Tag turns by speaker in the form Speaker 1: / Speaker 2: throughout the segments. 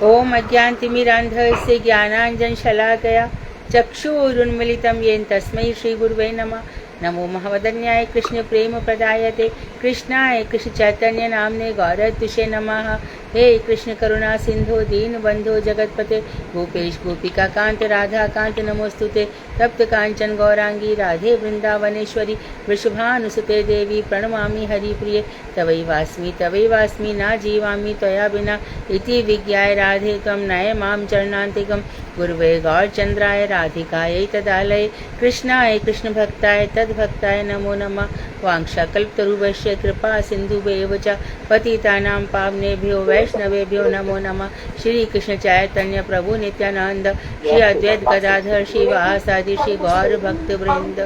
Speaker 1: ओम अज्ञानतिमिरान्धस्य ज्ञानाञ्जनशलाकया चक्षुरुन्मिलितं येन तस्मै श्रीगुरुवे नमः। नमो महवदन्याय कृष्ण प्रेम प्रदायते कृष्णाय कृष्ण चैतन्य नामने गौरतुषे नमः। हे कृष्ण करुणा सिंधु दीन बंधु जगतपते गोपेश गोपिका कांत राधा कांत नमोस्तुते। तप्त कांचन गौरांगी राधे वृंदावनेश्वरी वृषभानुसुते देवी प्रणमामि हरिप्रिये। तवैवास्मि ना जीवामि त्वया बिना इति विज्ञाय राधे त्वं नय मां चरणान्तिकं। गुरुवे गौरचंद्राय राधिकायै तदालये कृष्णाय कृष्ण भक्ताय तद्भक्ताय नमो नमः। वांशाकल्पतरुभ्यश्च कृपा सिन्धुभ्येव च पतितानां पावनेभ्यो वैष्णवेभ्यो नमो नमः। श्री कृष्ण चैतन्य प्रभु नित्यानंद श्री अद्वैत गदाधर श्रीवासादि श्री गौर भक्त वृंद।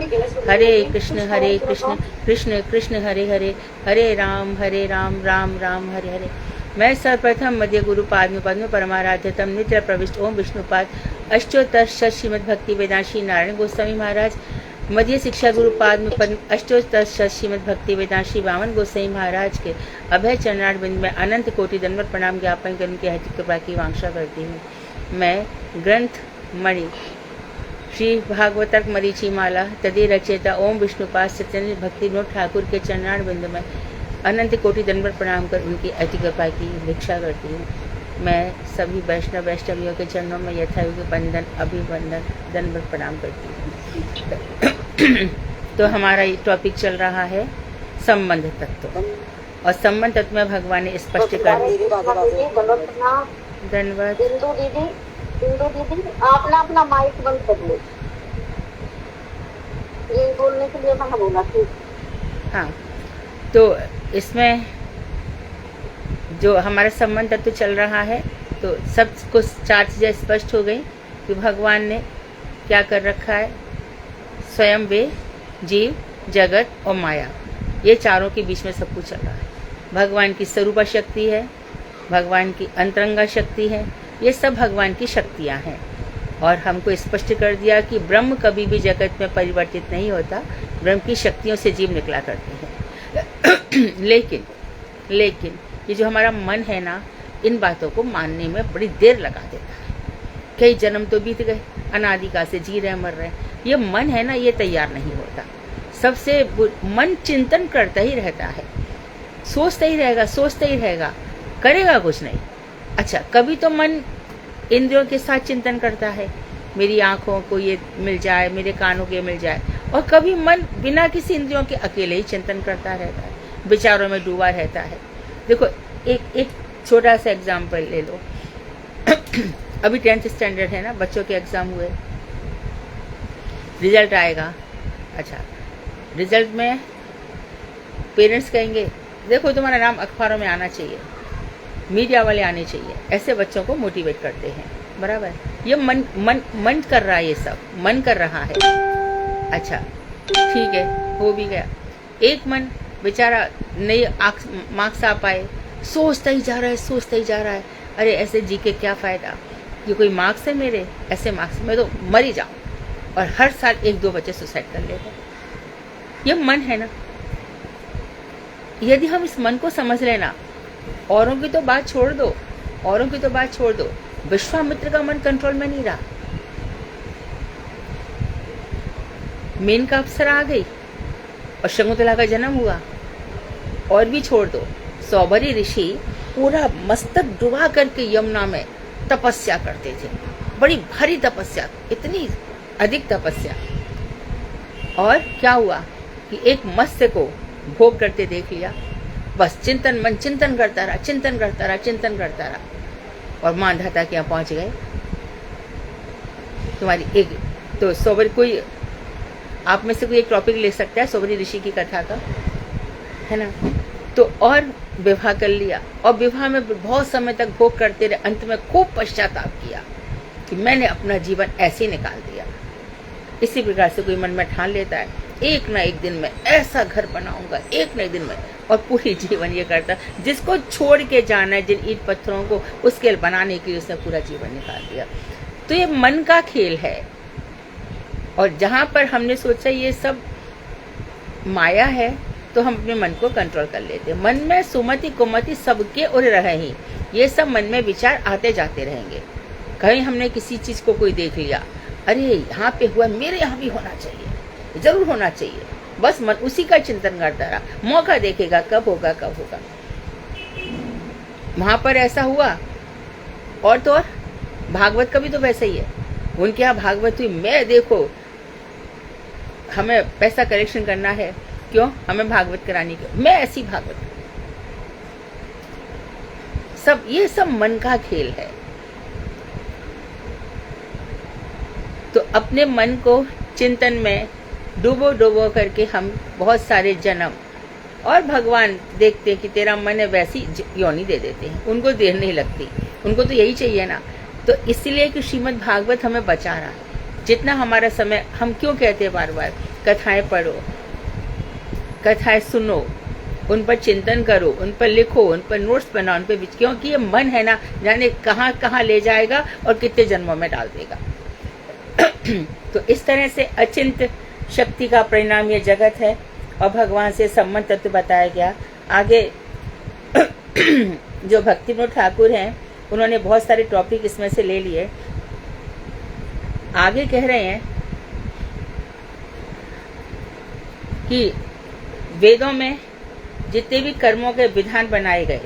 Speaker 1: हरे कृष्ण कृष्ण कृष्ण हरे हरे, हरे राम राम राम हरे हरे। मैं सर्वप्रथम मध्य गुरुपाद में पद्म परमाराध्यतम नित्य प्रविष्ट ओम विष्णुपाद अष्टोत्तर श्रीमद भक्ति वेदांत श्री नारायण गोस्वामी महाराज मध्य शिक्षा गुरुपाद में अष्टोत्तर श्रीमद भक्ति वेदांत श्री वामन गोसाई महाराज के अभय चरणार बिंद में अनंत कोटि दंडवत प्रणाम ज्ञापन करने की हेतु कृपा की वांछा करती हूँ। मैं ग्रंथ मणि श्री भागवतर्क मरीचि माला तदि रचयिता ओम विष्णुपाद सत्येंद्र भक्ति विनोद ठाकुर के चरणार बिंद में अनंत कोटि दंडवत प्रणाम कर उनकी अति कृपा की भिक्षा करती हूँ। मैं सभी वैष्णवियों के चरणों में यथायोग्य बंदन अभिवंदन दंडवत प्रणाम करती हूँ। तो हमारा ये टॉपिक चल रहा है संबंध तत्व, और संबंध तत्व में भगवान ने स्पष्ट कर धन्यवाद।
Speaker 2: बिंदु दीदी आप ना अपना माइक बंद कर लो, ये बोलने के लिए मैंने बोला ठीक।
Speaker 1: हाँ, तो इसमें जो हमारा संबंध तत्व चल रहा है, तो सब कुछ चार चीज़ें स्पष्ट हो गई कि भगवान ने क्या कर रखा है। स्वयं वे, जीव, जगत और माया, ये चारों के बीच में सब कुछ चल रहा है। भगवान की स्वरूपा शक्ति है, भगवान की अंतरंगा शक्ति है, ये सब भगवान की शक्तियाँ हैं। और हमको स्पष्ट कर दिया कि ब्रह्म कभी भी जगत में परिवर्तित नहीं होता, ब्रह्म की शक्तियों से जीव निकला करते हैं। लेकिन ये जो हमारा मन है ना, इन बातों को मानने में बड़ी देर लगा देता है। कई जन्म तो बीत गए, अनादिकाल से जी रहे मर रहे, ये मन है ना, ये तैयार नहीं होता। सबसे मन चिंतन करता ही रहता है, सोचता ही रहेगा, करेगा कुछ नहीं। अच्छा, कभी तो मन इंद्रियों के साथ चिंतन करता है, मेरी आंखों को ये मिल जाए, मेरे कानों को ये मिल जाए, और कभी मन बिना किसी इंद्रियों के अकेले ही चिंतन करता रहता है, विचारों में डूबा रहता है। देखो, एक छोटा सा एग्जाम्पल ले लो। अभी 10th स्टैंडर्ड है ना, बच्चों के एग्जाम हुए, रिजल्ट आएगा। अच्छा, रिजल्ट में पेरेंट्स कहेंगे देखो तुम्हारा नाम अखबारों में आना चाहिए, मीडिया वाले आने चाहिए, ऐसे बच्चों को मोटिवेट करते हैं, बराबर। ये मन कर रहा है, ये सब मन कर रहा है। अच्छा, ठीक है, हो भी गया। एक मन बेचारा नए मार्क्स आ पाए, सोचता ही जा रहा है, अरे ऐसे जी के क्या फ़ायदा, ये कोई मार्क्स है मेरे, ऐसे मार्क्स में तो मर ही जाऊँ। और हर साल 1-2 बच्चे सुसाइड कर लेते हैं। ये मन है ना। यदि हम इस मन को समझ लेना, औरों की तो बात छोड़ दो, विश्वामित्र का मन कंट्रोल में नहीं रहा। मेनका अप्सरा आ गई और शकुंतला का जन्म हुआ। और भी छोड़ दो, सौभरी ऋषि पूरा मस्तक डुबा करके यमुना में तपस्या करते थे, बड़ी भारी तपस्या, इतनी अधिक तपस्या। और क्या हुआ कि एक मत्स्य को भोग करते देख लिया, बस चिंतन करता रहा, और मानधाता के यहाँ पहुंच गए। तुम्हारी एक तो सौभरी, कोई आप में से कोई एक टॉपिक ले सकता है सौभरी ऋषि की कथा का, है ना। तो और विवाह कर लिया, और विवाह में बहुत समय तक भोग करते रहे। अंत में खूब पश्चाताप किया कि मैंने अपना जीवन ऐसे ही निकाल दिया। इसी प्रकार से कोई मन में ठान लेता है, एक ना एक दिन में ऐसा घर बनाऊंगा, एक ना एक दिन में, और पूरी जीवन ये करता। जिसको छोड़ के जाना है, जिन ईंट पत्थरों को, उसके बनाने के लिए उसने पूरा जीवन निकाल दिया। तो ये मन का खेल है। और जहाँ पर हमने सोचा ये सब माया है, तो हम अपने मन को कंट्रोल कर लेते हैं। मन में सुमति कुमति सबके उड़ रहे ही, ये सब मन में विचार आते जाते रहेंगे। कहीं हमने किसी चीज को कोई देख लिया, अरे यहाँ पे हुआ, मेरे यहाँ भी होना चाहिए, जरूर होना चाहिए, बस मन उसी का चिंतन करता रहा। मौका देखेगा कब होगा कब होगा। वहां पर ऐसा हुआ। और तो और भागवत का भी तो वैसा ही है। उनके यहाँ भागवत हुई, मैं देखो हमें पैसा कलेक्शन करना है, क्यों हमें भागवत करानी, क्यों मैं ऐसी भागवत। सब ये सब मन का खेल है। तो अपने मन को चिंतन में डूबो डूबो करके हम बहुत सारे जन्म, और भगवान देखते हैं कि तेरा मन है, वैसी योनि दे देते हैं। उनको देर नहीं लगती, उनको तो यही चाहिए ना। तो इसलिए कि श्रीमद् भागवत हमें बचा रहा है। जितना हमारा समय, हम क्यों कहते हैं बार बार कथाएं पढ़ो, कथाएं सुनो, उन पर चिंतन करो, उन पर लिखो, उन पर नोट्स बनाओ, उन पर, क्योंकि ये मन है ना, जाने कहाँ कहाँ ले जाएगा और कितने जन्मों में डाल देगा। तो इस तरह से अचिंत शक्ति का परिणाम ये जगत है और भगवान से संबंध तत्व बताया गया। आगे जो भक्ति विनोद ठाकुर हैं, उन्होंने बहुत सारे टॉपिक इसमें से ले लिए। आगे कह रहे हैं कि वेदों में जितने भी कर्मों के विधान बनाए गए,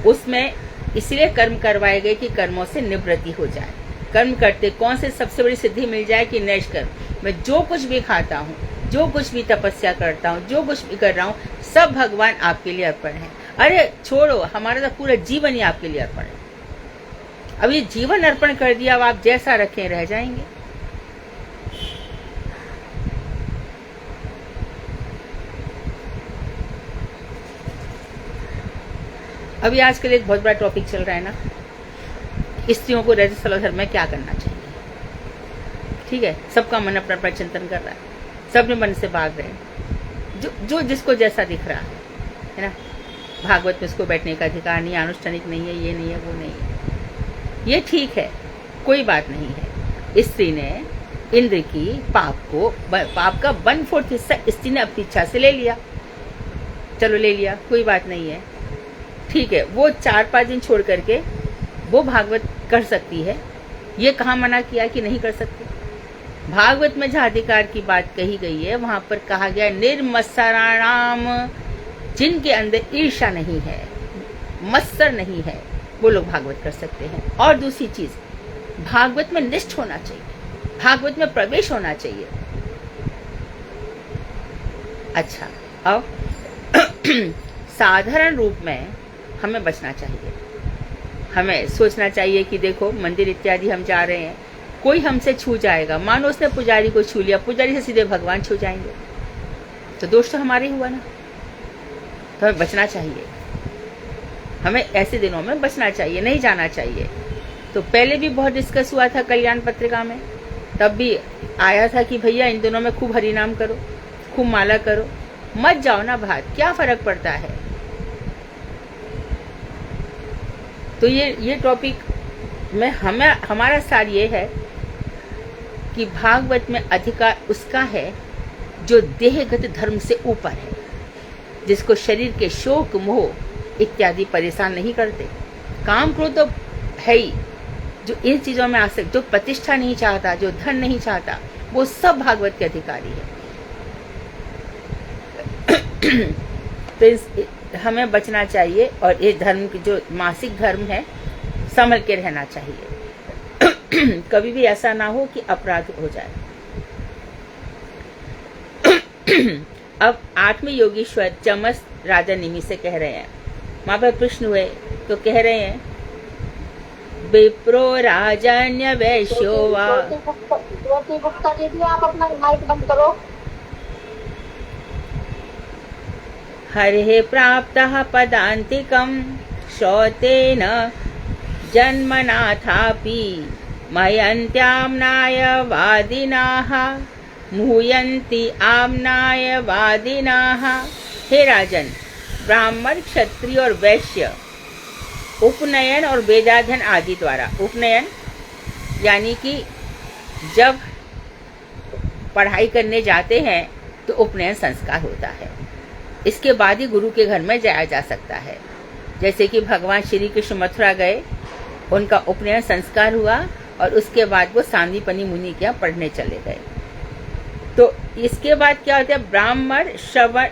Speaker 1: उसमें इसलिए कर्म करवाए गए कि कर्मों से निवृत्ति हो जाए। कर्म करते कौन से सबसे बड़ी सिद्धि मिल जाए कि नैष्कर्म, मैं जो कुछ भी खाता हूँ, जो कुछ भी तपस्या करता हूँ, जो कुछ भी कर रहा हूँ, सब भगवान आपके लिए अर्पण है। अरे छोड़ो, हमारा तो पूरा जीवन ही आपके लिए अर्पण है। अब ये जीवन अर्पण कर दिया, अब आप जैसा रखें रह जाएंगे। अभी आजकल एक बहुत बड़ा टॉपिक चल रहा है ना, स्त्रियों को रजस्वला धर्म में क्या करना चाहिए। ठीक है, सबका मन अपना अपना चिंतन कर रहा है, सब ने मन से भाग रहे हैं, जो जिसको जैसा दिख रहा है ना। भागवत में उसको बैठने का अधिकार नहीं, अनुष्ठानिक नहीं है, ये नहीं है, वो नहीं है। ये ठीक है, कोई बात नहीं है। स्त्री ने इंद्र की पाप का 1/4 हिस्सा स्त्री ने अपनी इच्छा से ले लिया, चलो ले लिया, कोई बात नहीं है, ठीक है। वो 4-5 दिन छोड़ करके वो भागवत कर सकती है। ये कहाँ मना किया कि नहीं कर सकती। भागवत में जहाँ अधिकार की बात कही गई है, वहां पर कहा गया निर्मत्सराणाम, जिनके अंदर ईर्ष्या नहीं है, मत्सर नहीं है, वो लोग भागवत कर सकते हैं। और दूसरी चीज, भागवत में निष्ठ होना चाहिए, भागवत में प्रवेश होना चाहिए। अच्छा, अब साधारण रूप में हमें बचना चाहिए। हमें सोचना चाहिए कि देखो मंदिर इत्यादि हम जा रहे हैं, कोई हमसे छू जाएगा, मानो उसने पुजारी को छू लिया, पुजारी से सीधे भगवान छू जाएंगे, तो दोष तो हमारे हुआ ना। तो हमें बचना चाहिए, हमें ऐसे दिनों में बचना चाहिए, नहीं जाना चाहिए। तो पहले भी बहुत डिस्कस हुआ था कल्याण पत्रिका में, तब भी आया था कि भैया इन दिनों में खूब हरिनाम करो, खूब माला करो, मत जाओ ना बाहर, क्या फर्क पड़ता है। तो ये टॉपिक में हमारा सार ये है कि भागवत में अधिकार उसका है जो देहगत धर्म से ऊपर है, जिसको शरीर के शोक मोह इत्यादि परेशान नहीं करते। काम क्रोध तो है ही, जो इन चीजों में आसक्त, जो प्रतिष्ठा नहीं चाहता, जो धन नहीं चाहता, वो सब भागवत के अधिकारी है। तो हमें बचना चाहिए और ये धर्म की जो मासिक धर्म है, संभल के रहना चाहिए। कभी भी ऐसा ना हो कि अपराध हो जाए। अब 8वें योगीश्वर चमस राजा निमि से कह रहे हैं, वहां पर प्रश्न हुए तो कह रहे हैं, विप्रो राजन्य वैश्यो वा।
Speaker 2: गुप्ता दीदी आप अपना माइक बंद करो।
Speaker 1: हरे प्राप्तः पदान्तिकं श्रौतेन जन्मनाथापि मयन्त्याम्नाय वादिनाः मुह्यन्ति आम्नाय वादिनाः। हे राजन, ब्राह्मण, क्षत्रिय और वैश्य उपनयन और वेदाध्ययन आदि द्वारा, उपनयन यानी कि जब पढ़ाई करने जाते हैं तो उपनयन संस्कार होता है, इसके बाद ही गुरु के घर में जाया जा सकता है। जैसे कि भगवान श्री कृष्ण मथुरा गए, उनका उपनयन संस्कार हुआ और उसके बाद वो सांदीपनि मुनि के यहाँ पढ़ने चले गए। तो इसके बाद क्या होता है, ब्राह्मण, श्रवण,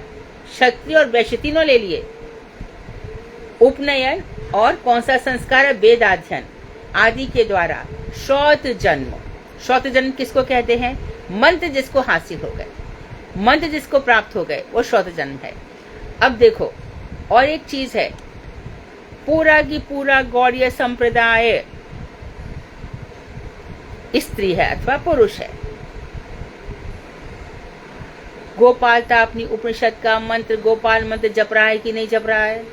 Speaker 1: क्षत्रिय और वैश्य तीनों ले लिए। उपनयन और कौन सा संस्कार है, वेदाध्ययन आदि के द्वारा श्रौत जन्म। श्रौत जन्म किसको कहते हैं, मंत्र जिसको हासिल हो गए, मंत्र जिसको प्राप्त हो गए, वो श्रौत जन्म है। अब देखो और एक चीज है, पूरा की पूरा गौड़ीय संप्रदाय स्त्री है अथवा पुरुष है। गोपालता अपनी उपनिषद का मंत्र, गोपाल मंत्र जप रहा है कि नहीं जप रहा है?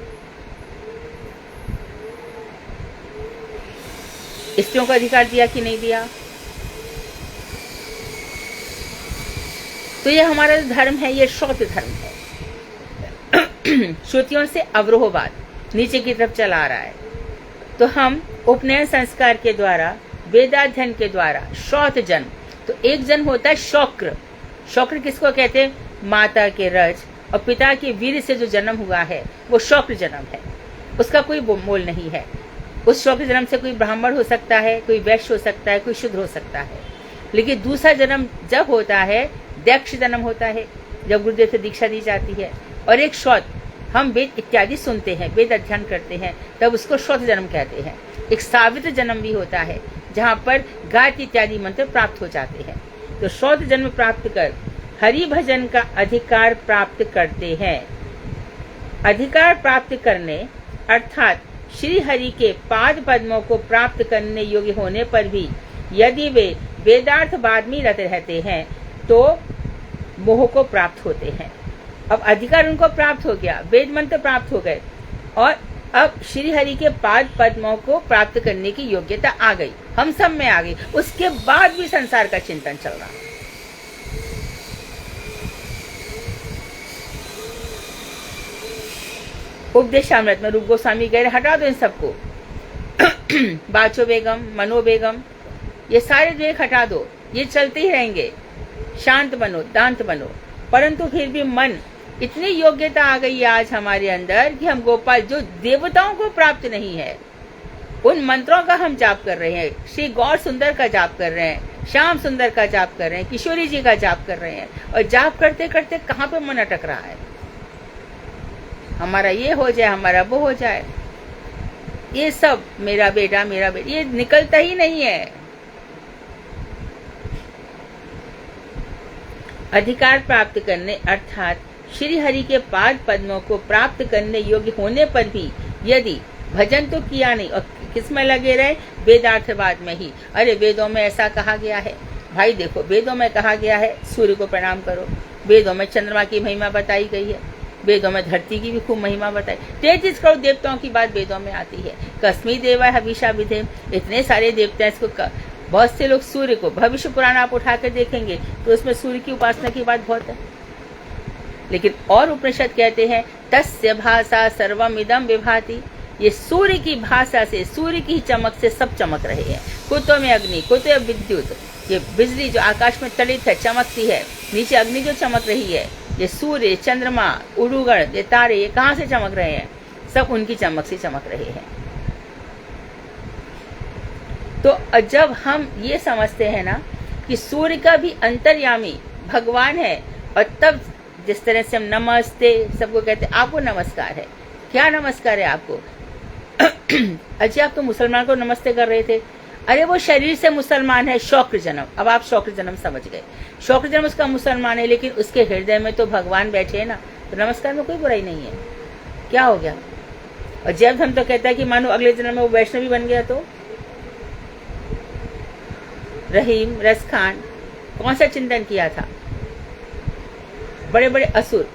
Speaker 1: स्त्रियों को अधिकार दिया कि नहीं दिया? तो ये हमारा धर्म है, ये श्रौत धर्म है। श्रुतियों से अवरोहवाद नीचे की तरफ चला रहा है। तो हम उपनयन संस्कार के द्वारा, वेदाध्ययन के द्वारा श्रौत जन्म, तो एक जन्म होता है शौक्र। शौक्र किसको कहते हैं, माता के रज और पिता के वीर से जो जन्म हुआ है वो शौक्र जन्म है, उसका कोई मोल नहीं है। उस शौक्र जन्म से कोई ब्राह्मण हो सकता है, कोई वैश्य हो सकता है, कोई शूद्र हो सकता है। लेकिन दूसरा जन्म जब होता है, दक्ष जन्म होता है, जब गुरुदेव से दीक्षा दी जाती है। और एक श्रौत, हम वेद इत्यादि सुनते हैं, वेद अध्ययन करते हैं, तब उसको श्रौत जन्म कहते हैं। एक सावित्र जन्म भी होता है जहाँ पर गायत्री इत्यादि मंत्र प्राप्त हो जाते हैं। तो श्रौत जन्म प्राप्त कर हरि भजन का अधिकार प्राप्त करते हैं। अधिकार प्राप्त करने अर्थात श्री हरि के पाद पद्मों को प्राप्त करने योग्य होने पर भी यदि वे वेदार्थवाद में रत रहते हैं तो मोह को प्राप्त होते हैं। अब अधिकार उनको प्राप्त हो गया, वेद मंत्र प्राप्त हो गए और अब श्री हरि के पाद पद्मों को प्राप्त करने की योग्यता आ गई, हम सब में आ गई। उसके बाद भी संसार का चिंतन चल रहा। उपदेशामृत में रूप गोस्वामी कह रहे हटा दो इन सबको। बाचो बेगम, मनो बेगम, ये सारे द्वेष हटा दो, ये चलते ही रहेंगे। शांत बनो, दांत बनो। परंतु फिर भी मन, इतनी योग्यता आ गई है आज हमारे अंदर कि हम गोपाल, जो देवताओं को प्राप्त नहीं है, उन मंत्रों का हम जाप कर रहे हैं। श्री गौर सुंदर का जाप कर रहे हैं, श्याम सुंदर का जाप कर रहे हैं, किशोरी जी का जाप कर रहे हैं। और जाप करते करते कहाँ पे मन अटक रहा है, हमारा ये हो जाए, हमारा वो हो जाए, ये सब मेरा बेटा मेरा बेटा, ये निकलता ही नहीं है। अधिकार प्राप्त करने अर्थात श्री हरि के पाद पद्मों को प्राप्त करने योग्य होने पर भी यदि भजन तो किया नहीं और किसमें लगे रहे, वेदार्थवाद में ही। अरे वेदों में ऐसा कहा गया है, भाई देखो वेदों में कहा गया है सूर्य को प्रणाम करो, वेदों में चंद्रमा की महिमा बताई गई है, वेदों में धरती की भी खूब महिमा बताई, 33 करोड़ देवताओं की बात वेदों में आती है। कस्मी देवा हविषा विधे, इतने सारे देवता, इसको बहुत से लोग सूर्य को, भविष्य पुराण आप उठा कर देखेंगे तो उसमें सूर्य की उपासना की बात बहुत है। लेकिन और उपनिषद कहते हैं तस्य भाषा सर्वमिदं विभाति, ये सूर्य की भाषा से, सूर्य की चमक से सब चमक रहे हैं। कुतो में अग्नि, कुतो विद्युत, ये बिजली जो आकाश में तड़ित है, चमकती है, नीचे अग्नि जो चमक रही है, ये सूर्य, चंद्रमा, उड़ूगण, ये तारे, ये कहाँ से चमक रहे हैं? सब उनकी चमक से चमक रहे हैं। तो जब हम ये समझते हैं ना कि सूर्य का भी अंतर्यामी भगवान है, और तब जिस तरह से हम नमस्ते सबको कहते हैं, आपको नमस्कार है, क्या नमस्कार है आपको? अजय आप तो मुसलमान को नमस्ते कर रहे थे, अरे वो शरीर से मुसलमान है, शौक्र जन्म। अब आप शौक्र जन्म समझ गए, शौक्र जन्म उसका मुसलमान है, लेकिन उसके हृदय में तो भगवान बैठे हैं ना, तो नमस्कार में कोई बुराई नहीं है। क्या हो गया? और जब हम तो कहता है कि मानो अगले जन्म में वो वैष्णवी बन गया, तो रहीम, रस खान, कौन सा चिंतन किया था? बड़े बड़े असुर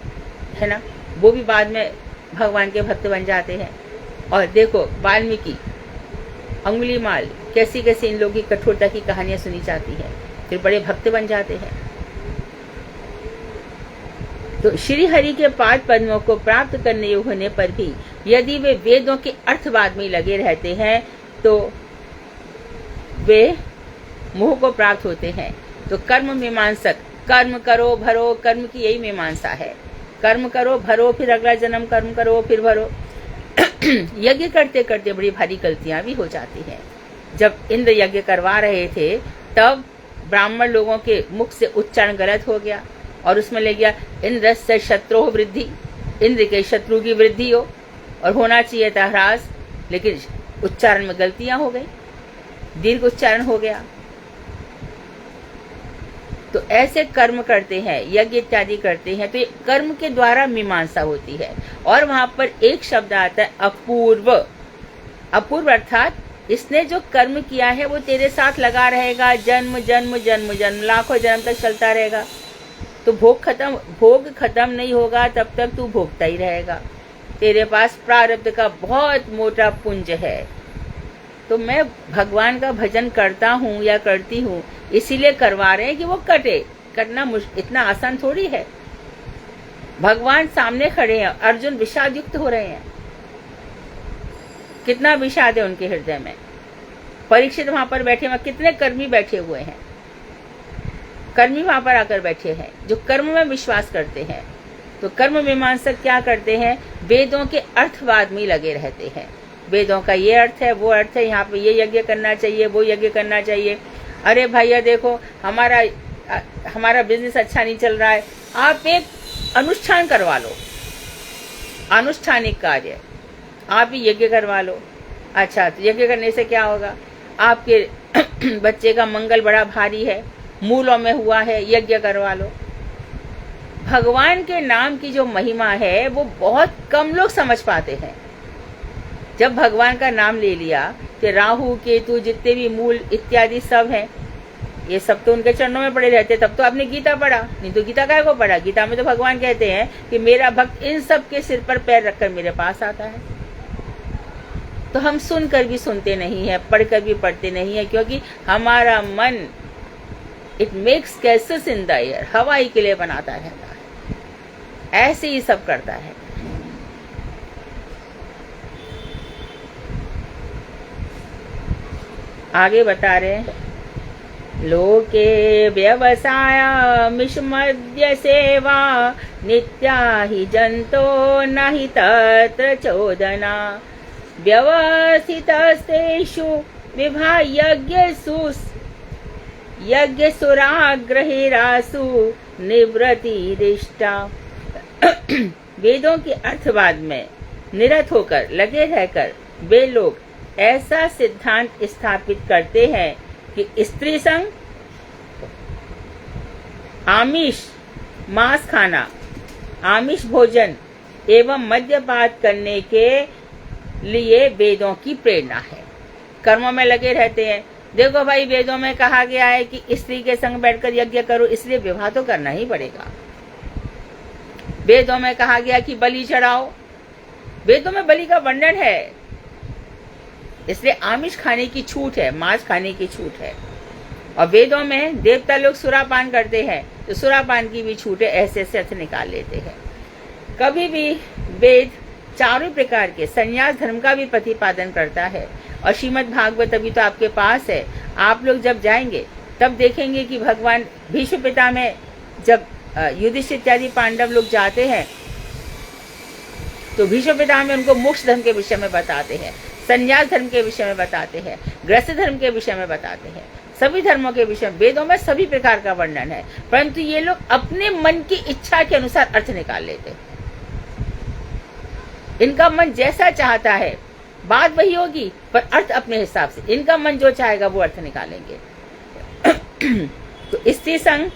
Speaker 1: है ना, वो भी बाद में भगवान के भक्त बन जाते हैं। और देखो वाल्मीकि, अंगुलीमाल, कैसी कैसी इन लोगों की कठोरता की कहानियां सुनी जाती है, फिर बड़े भक्त बन जाते हैं। तो श्री हरि के पाद पद्मों को प्राप्त करने योग्य होने पर भी यदि वे वेदों के अर्थवाद में लगे रहते हैं तो वे मोह को प्राप्त होते हैं। तो कर्म मीमांसक, कर्म करो भरो, कर्म की यही मीमांसा है, कर्म करो भरो, फिर अगला जन्म कर्म करो, फिर भरो। यज्ञ करते करते बड़ी भारी गलतियां भी हो जाती हैं। जब इंद्र यज्ञ करवा रहे थे तब ब्राह्मण लोगों के मुख से उच्चारण गलत हो गया और उसमें ले गया इंद्र से शत्रु वृद्धि, इंद्र के शत्रु की वृद्धि हो, और होना चाहिए था ह्रास, लेकिन उच्चारण में गलतियां हो गई, दीर्घ उच्चारण हो गया। तो ऐसे कर्म करते हैं, यज्ञ इत्यादि करते हैं, तो ये कर्म के द्वारा मीमांसा होती है। और वहां पर एक शब्द आता है अपूर्व। अपूर्व अर्थात इसने जो कर्म किया है वो तेरे साथ लगा रहेगा, जन्म जन्म जन्म जन्म लाखों जन्म तक चलता रहेगा। तो भोग खत्म नहीं होगा तब तक तू भोगता ही रहेगा। तेरे पास प्रारब्ध का बहुत मोटा पुंज है। तो मैं भगवान का भजन करता हूँ या करती हूँ इसीलिए करवा रहे हैं कि वो कटना इतना आसान थोड़ी है। भगवान सामने खड़े हैं, अर्जुन विषाद युक्त हो रहे हैं, कितना विषाद है उनके हृदय में। परीक्षित वहां पर बैठे हुए, कितने कर्मी बैठे हुए हैं, कर्मी वहां पर आकर बैठे हैं जो कर्म में विश्वास करते हैं। तो कर्म मीमांसक क्या करते हैं, वेदों के अर्थवाद में लगे रहते हैं। वेदों का ये अर्थ है, वो अर्थ है, यहाँ पे ये यज्ञ करना चाहिए, वो यज्ञ करना चाहिए। अरे भैया देखो हमारा बिजनेस अच्छा नहीं चल रहा है, आप एक अनुष्ठान करवा लो, अनुष्ठानिक कार्य आप ही यज्ञ करवा लो। अच्छा, तो यज्ञ करने से क्या होगा, आपके बच्चे का मंगल बड़ा भारी है, मूलों में हुआ है, यज्ञ करवा लो। भगवान के नाम की जो महिमा है वो बहुत कम लोग समझ पाते हैं। जब भगवान का नाम ले लिया कि राहु केतु जितने भी मूल इत्यादि सब हैं, ये सब तो उनके चरणों में पड़े रहते। तब तो आपने गीता पढ़ा, नहीं तो गीता काय को पढ़ा। गीता में तो भगवान कहते हैं कि मेरा भक्त इन सब के सिर पर पैर रखकर मेरे पास आता है। तो हम सुनकर भी सुनते नहीं है, पढ़कर भी पढ़ते नहीं है, क्योंकि हमारा मन it makes gases in the air, हवाई के लिए बनाता रहता है, ऐसे ही सब करता है। आगे बता रहे हैं, लोके व्यवसाय मिषमद्य सेवा नित्या ही जंतो नहि तत्र चोदना व्यवसितस्तेषु यज्ञसुराग्रहेरासु निवृत्तिरिष्टा। वेदों के अर्थवाद में निरत होकर लगे रहकर वे लोग ऐसा सिद्धांत स्थापित करते हैं कि स्त्री संग, आमिष मांस खाना, आमिष भोजन एवं मद्यपान करने के लिए वेदों की प्रेरणा है। कर्मों में लगे रहते हैं। देखो भाई, वेदों में कहा गया है कि स्त्री के संग बैठकर यज्ञ करो, इसलिए विवाह तो करना ही पड़ेगा। वेदों में कहा गया कि बलि चढ़ाओ, वेदों में बलि का वर्णन है, इसलिए आमिष खाने की छूट है, मांस खाने की छूट है। और वेदों में देवता लोग सुरापान करते हैं तो सुरापान की भी छूट है, ऐसे ऐसे अर्थ निकाल लेते हैं। कभी भी वेद चारों प्रकार के संन्यास धर्म का भी प्रतिपादन करता है। और श्रीमद् भागवत अभी तो आपके पास है, आप लोग जब जाएंगे तब देखेंगे कि भगवान भीष्म पिता में जब युधिष्ठिर इत्यादि पांडव लोग जाते हैं तो भीष्म पिता में उनको मोक्ष धर्म के विषय में बताते हैं, संन्यास धर्म के विषय में बताते हैं, गृहस्थ धर्म के विषय में बताते हैं, सभी धर्मों के विषय में वेदों में सभी प्रकार का वर्णन है। परंतु ये लोग अपने मन की इच्छा के अनुसार अर्थ निकाल लेते हैं। इनका मन जैसा चाहता है बात वही होगी, पर अर्थ अपने हिसाब से, इनका मन जो चाहेगा वो अर्थ निकालेंगे। तो स्त्री संग,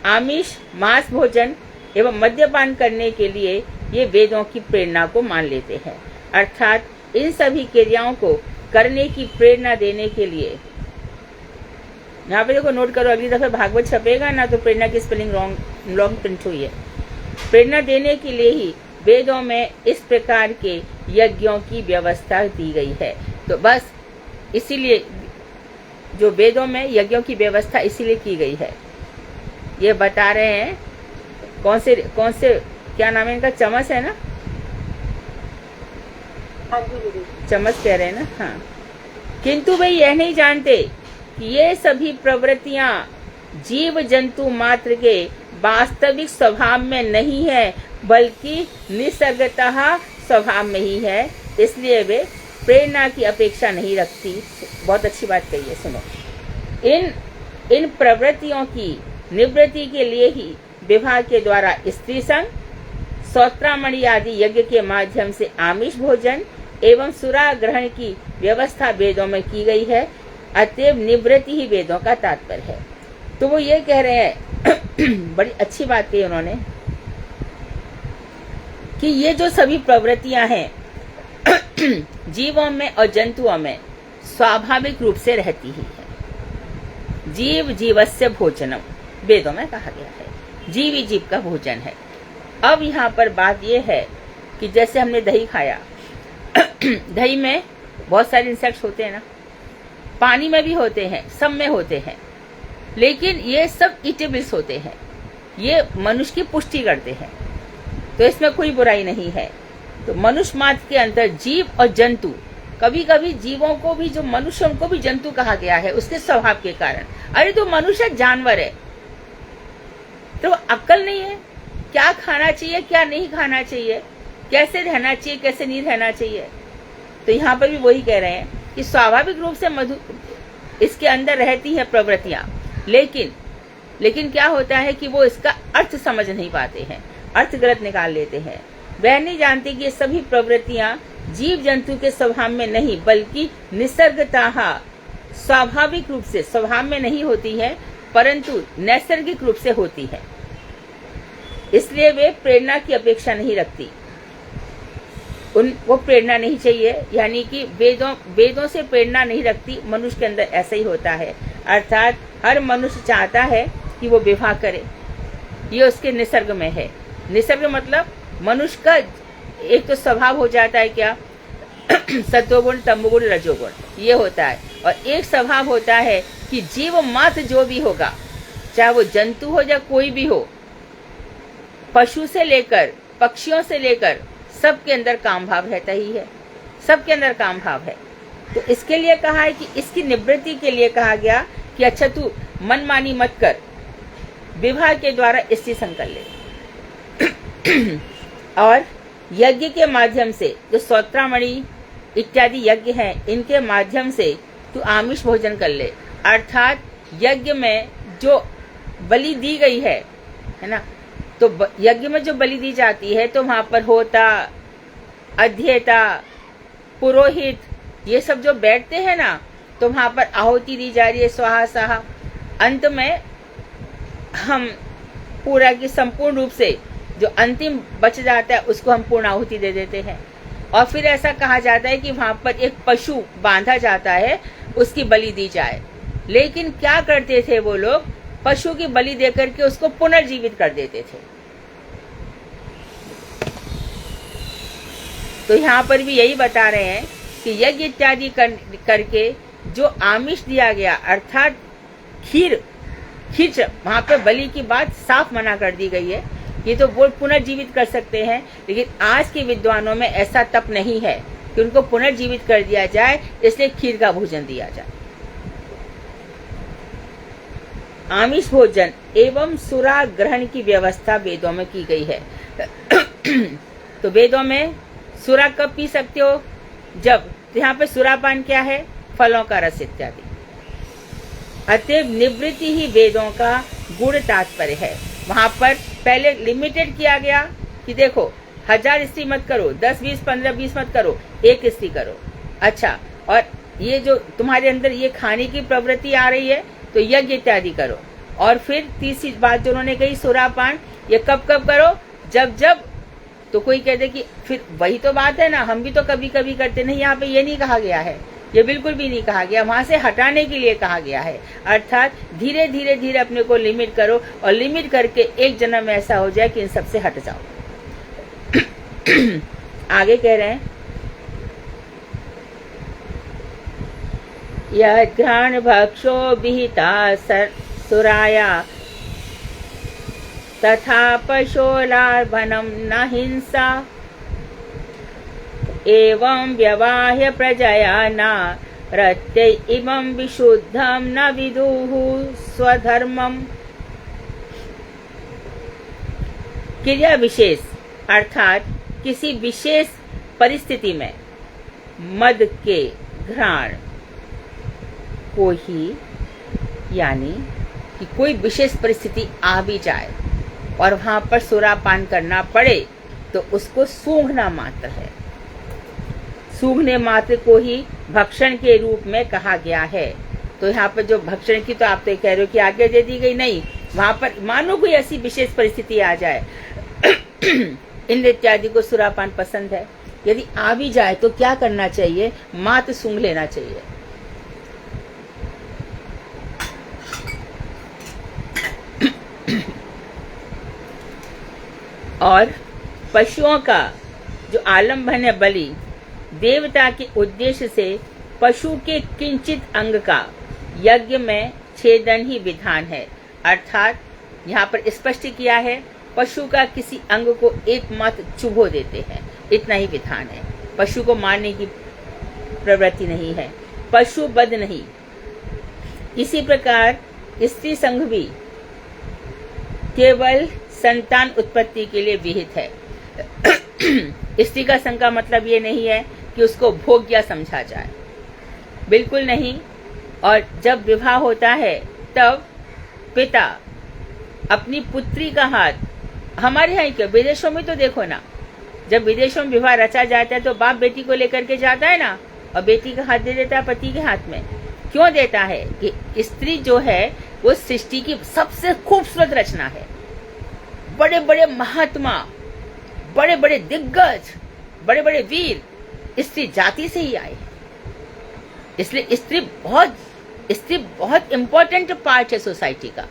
Speaker 1: आमिष, मांस भोजन एवं मद्यपान करने के लिए ये वेदों की प्रेरणा को मान लेते हैं। अर्थात इन सभी क्रियाओं को करने की प्रेरणा देने के लिए, यहाँ पे देखो नोट करो, अगली दफे भागवत छपेगा ना तो प्रेरणा की स्पेलिंग रॉन्ग प्रिंट हुई है। प्रेरणा देने के लिए ही वेदों में इस प्रकार के यज्ञों की व्यवस्था दी गई है। तो बस इसीलिए जो वेदों में यज्ञों की व्यवस्था इसीलिए की गई है। ये बता रहे हैं कौन से क्या नाम है इनका, चमस है ना, चमस कह रहे हैं ना, हाँ। किंतु वे यह नहीं जानते कि ये सभी प्रवृत्तियां जीव जंतु मात्र के वास्तविक स्वभाव में नहीं है, बल्कि निसर्गतः स्वभाव में ही है। इसलिए वे प्रेरणा की अपेक्षा नहीं रखती। बहुत अच्छी बात कही है, सुनो। इन प्रवृत्तियों की निवृत्ति के लिए ही विवाह के द्वारा स्त्री संग, स्तोत्रामणि आदि यज्ञ के माध्यम से आमिष भोजन एवं सुरा ग्रहण की व्यवस्था वेदों में की गई है। अतएव निवृत्ति ही वेदों का तात्पर्य है। तो वो ये कह रहे हैं बड़ी अच्छी बात कही उन्होंने कि ये जो सभी प्रवृत्तियां हैं जीवों में और जंतुओं में स्वाभाविक रूप से रहती ही है। जीव जीवस्य भोजनम वेदों में कहा गया है, जीव ही जीव का भोजन है। अब यहाँ पर बात यह है कि जैसे हमने दही खाया दही में बहुत सारे इंसेक्ट्स होते हैं ना, पानी में भी होते हैं, सब में होते हैं, लेकिन ये सब ईटेबल्स होते हैं, ये मनुष्य की पुष्टि करते हैं, तो इसमें कोई बुराई नहीं है। तो मनुष्य मात्र के अंदर जीव और जंतु, कभी कभी जीवों को भी, जो मनुष्य उनको भी जंतु कहा गया है उसके स्वभाव के कारण। अरे तो मनुष्य जानवर है, तो अक्ल नहीं है क्या खाना चाहिए क्या नहीं खाना चाहिए, कैसे रहना चाहिए कैसे नहीं रहना चाहिए। तो यहाँ पर भी वही कह रहे हैं कि स्वाभाविक रूप से मधु इसके अंदर रहती है प्रवृत्तियां, लेकिन क्या होता है कि वो इसका अर्थ समझ नहीं पाते हैं, अर्थ गलत निकाल लेते हैं। वह नहीं जानते कि ये सभी प्रवृत्तियां जीव जंतु के स्वभाव में नहीं बल्कि निसर्गतः स्वाभाविक रूप से स्वभाव में नहीं होती है, परंतु नैसर्गिक रूप से होती है। इसलिए वे प्रेरणा की अपेक्षा नहीं रखती, उनको प्रेरणा नहीं चाहिए, यानी कि वेदों से प्रेरणा नहीं रखती। मनुष्य के अंदर ऐसा ही होता है, अर्थात हर मनुष्य चाहता है कि वो विवाह करे, ये उसके निसर्ग में है। निसर्ग मतलब मनुष्य का एक तो स्वभाव हो जाता है क्या सत्वगुण तमोगुण रजोगुण, ये होता है। और एक स्वभाव होता है कि जीव मात्र जो भी होगा, चाहे वो जंतु हो या कोई भी हो, पशु से लेकर पक्षियों से लेकर सबके अंदर काम भाव रहता ही है, सबके अंदर काम भाव है। तो इसके लिए कहा है कि इसकी निवृत्ति के लिए कहा गया कि अच्छा तू मनमानी मत कर, विवाह के द्वारा स्त्री संग कर ले और यज्ञ के माध्यम से जो स्तोत्रामणि इत्यादि यज्ञ हैं इनके माध्यम से तू आमिष भोजन कर ले। अर्थात यज्ञ में जो बलि दी गई है ना, तो यज्ञ में जो बलि दी जाती है तो वहां पर होता, अध्येता, पुरोहित, ये सब जो बैठते हैं ना, तो वहां पर आहुति दी जा रही है, स्वाहा स्वाहा। अंत में हम पूरा की संपूर्ण रूप से जो अंतिम बच जाता है उसको हम पूर्ण आहुति दे देते हैं। और फिर ऐसा कहा जाता है कि वहां पर एक पशु बांधा जाता है, उसकी बलि दी जाए। लेकिन क्या करते थे वो लोग, पशु की बलि देकर के उसको पुनर्जीवित कर देते थे। तो यहाँ पर भी यही बता रहे हैं कि यज्ञ इत्यादि करके जो आमिष दिया गया, अर्थात खीर वहां पर बलि की बात साफ मना कर दी गई है। ये तो वो पुनर्जीवित कर सकते हैं, लेकिन आज के विद्वानों में ऐसा तप नहीं है कि उनको पुनर्जीवित कर दिया जाए, इसलिए खीर का भोजन दिया जाए। आमिष भोजन एवं सुरा ग्रहण की व्यवस्था वेदों में की गई है। तो वेदों में सुरा कब पी सकते हो, जब, तो यहाँ पे सुरापान क्या है, फलों का रस इत्यादि। अतएव निवृत्ति ही वेदों का गुण तात्पर्य है। वहां पर पहले लिमिटेड किया गया कि देखो 1000 स्त्री मत करो, 10, 20, 15, 20 मत करो, एक स्त्री करो। अच्छा, और ये जो तुम्हारे अंदर ये खाने की प्रवृत्ति आ रही है तो यज्ञ इत्यादि करो। और फिर तीसरी बात जो उन्होंने कही सुरापान, ये कब कब करो, जब तो कोई कहते कि फिर वही तो बात है ना, हम भी तो कभी कभी करते नहीं। यहाँ पे ये नहीं कहा गया है, ये बिल्कुल भी नहीं कहा गया, वहां से हटाने के लिए कहा गया है। अर्थात धीरे धीरे धीरे अपने को लिमिट करो, और लिमिट करके एक जन्म में ऐसा हो जाए कि इन सबसे हट जाओ। आगे कह रहे हैं, यह घ्राण भक्षो विहिता सुराया तथा पशोलार्भनम न हिंसा एवं व्यवाह्य प्रजया न रत्य इमं विशुद्धम न विदुः स्वधर्मम। क्रिया विशेष अर्थात किसी विशेष परिस्थिति में मद के घ्राण को ही, यानी कि कोई विशेष परिस्थिति आ भी जाए और वहां पर सुरापान करना पड़े तो उसको सूंघना मात्र है। सूंघने मात्र को ही भक्षण के रूप में कहा गया है। तो यहाँ पर जो भक्षण की, तो आप तो कह रहे हो कि आज्ञा दे दी गई, नहीं, वहां पर मानो कोई ऐसी विशेष परिस्थिति आ जाए इंद्र इत्यादि को सुरापान पसंद है, यदि आ भी जाए तो क्या करना चाहिए? मात्र सूंघ लेना चाहिए। और पशुओं का जो आलम्बन है बलि, देवता के उद्देश्य से पशु के किंचित अंग का यज्ञ में छेदन ही विधान है। अर्थात यहाँ पर स्पष्ट किया है, पशु का किसी अंग को एकमात्र चुभो देते हैं, इतना ही विधान है। पशु को मारने की प्रवृत्ति नहीं है, पशु बद नहीं। इसी प्रकार स्त्री संघ भी केवल संतान उत्पत्ति के लिए विहित है। स्त्री का संघ का मतलब ये नहीं है कि उसको भोग्य समझा जाए, बिल्कुल नहीं। और जब विवाह होता है तब पिता अपनी पुत्री का हाथ, हमारे यहाँ क्या, विदेशों में तो देखो ना, जब विदेशों में विवाह रचा जाता है तो बाप बेटी को लेकर के जाता है ना, और बेटी का हाथ दे देता है पति के हाथ में। क्यों देता है? कि स्त्री जो है वो सृष्टि की सबसे खूबसूरत रचना है। बड़े बड़े महात्मा, बड़े बड़े दिग्गज, बड़े बड़े वीर स्त्री जाति से ही आए। इसलिए स्त्री बहुत इंपॉर्टेंट पार्ट है सोसाइटी का।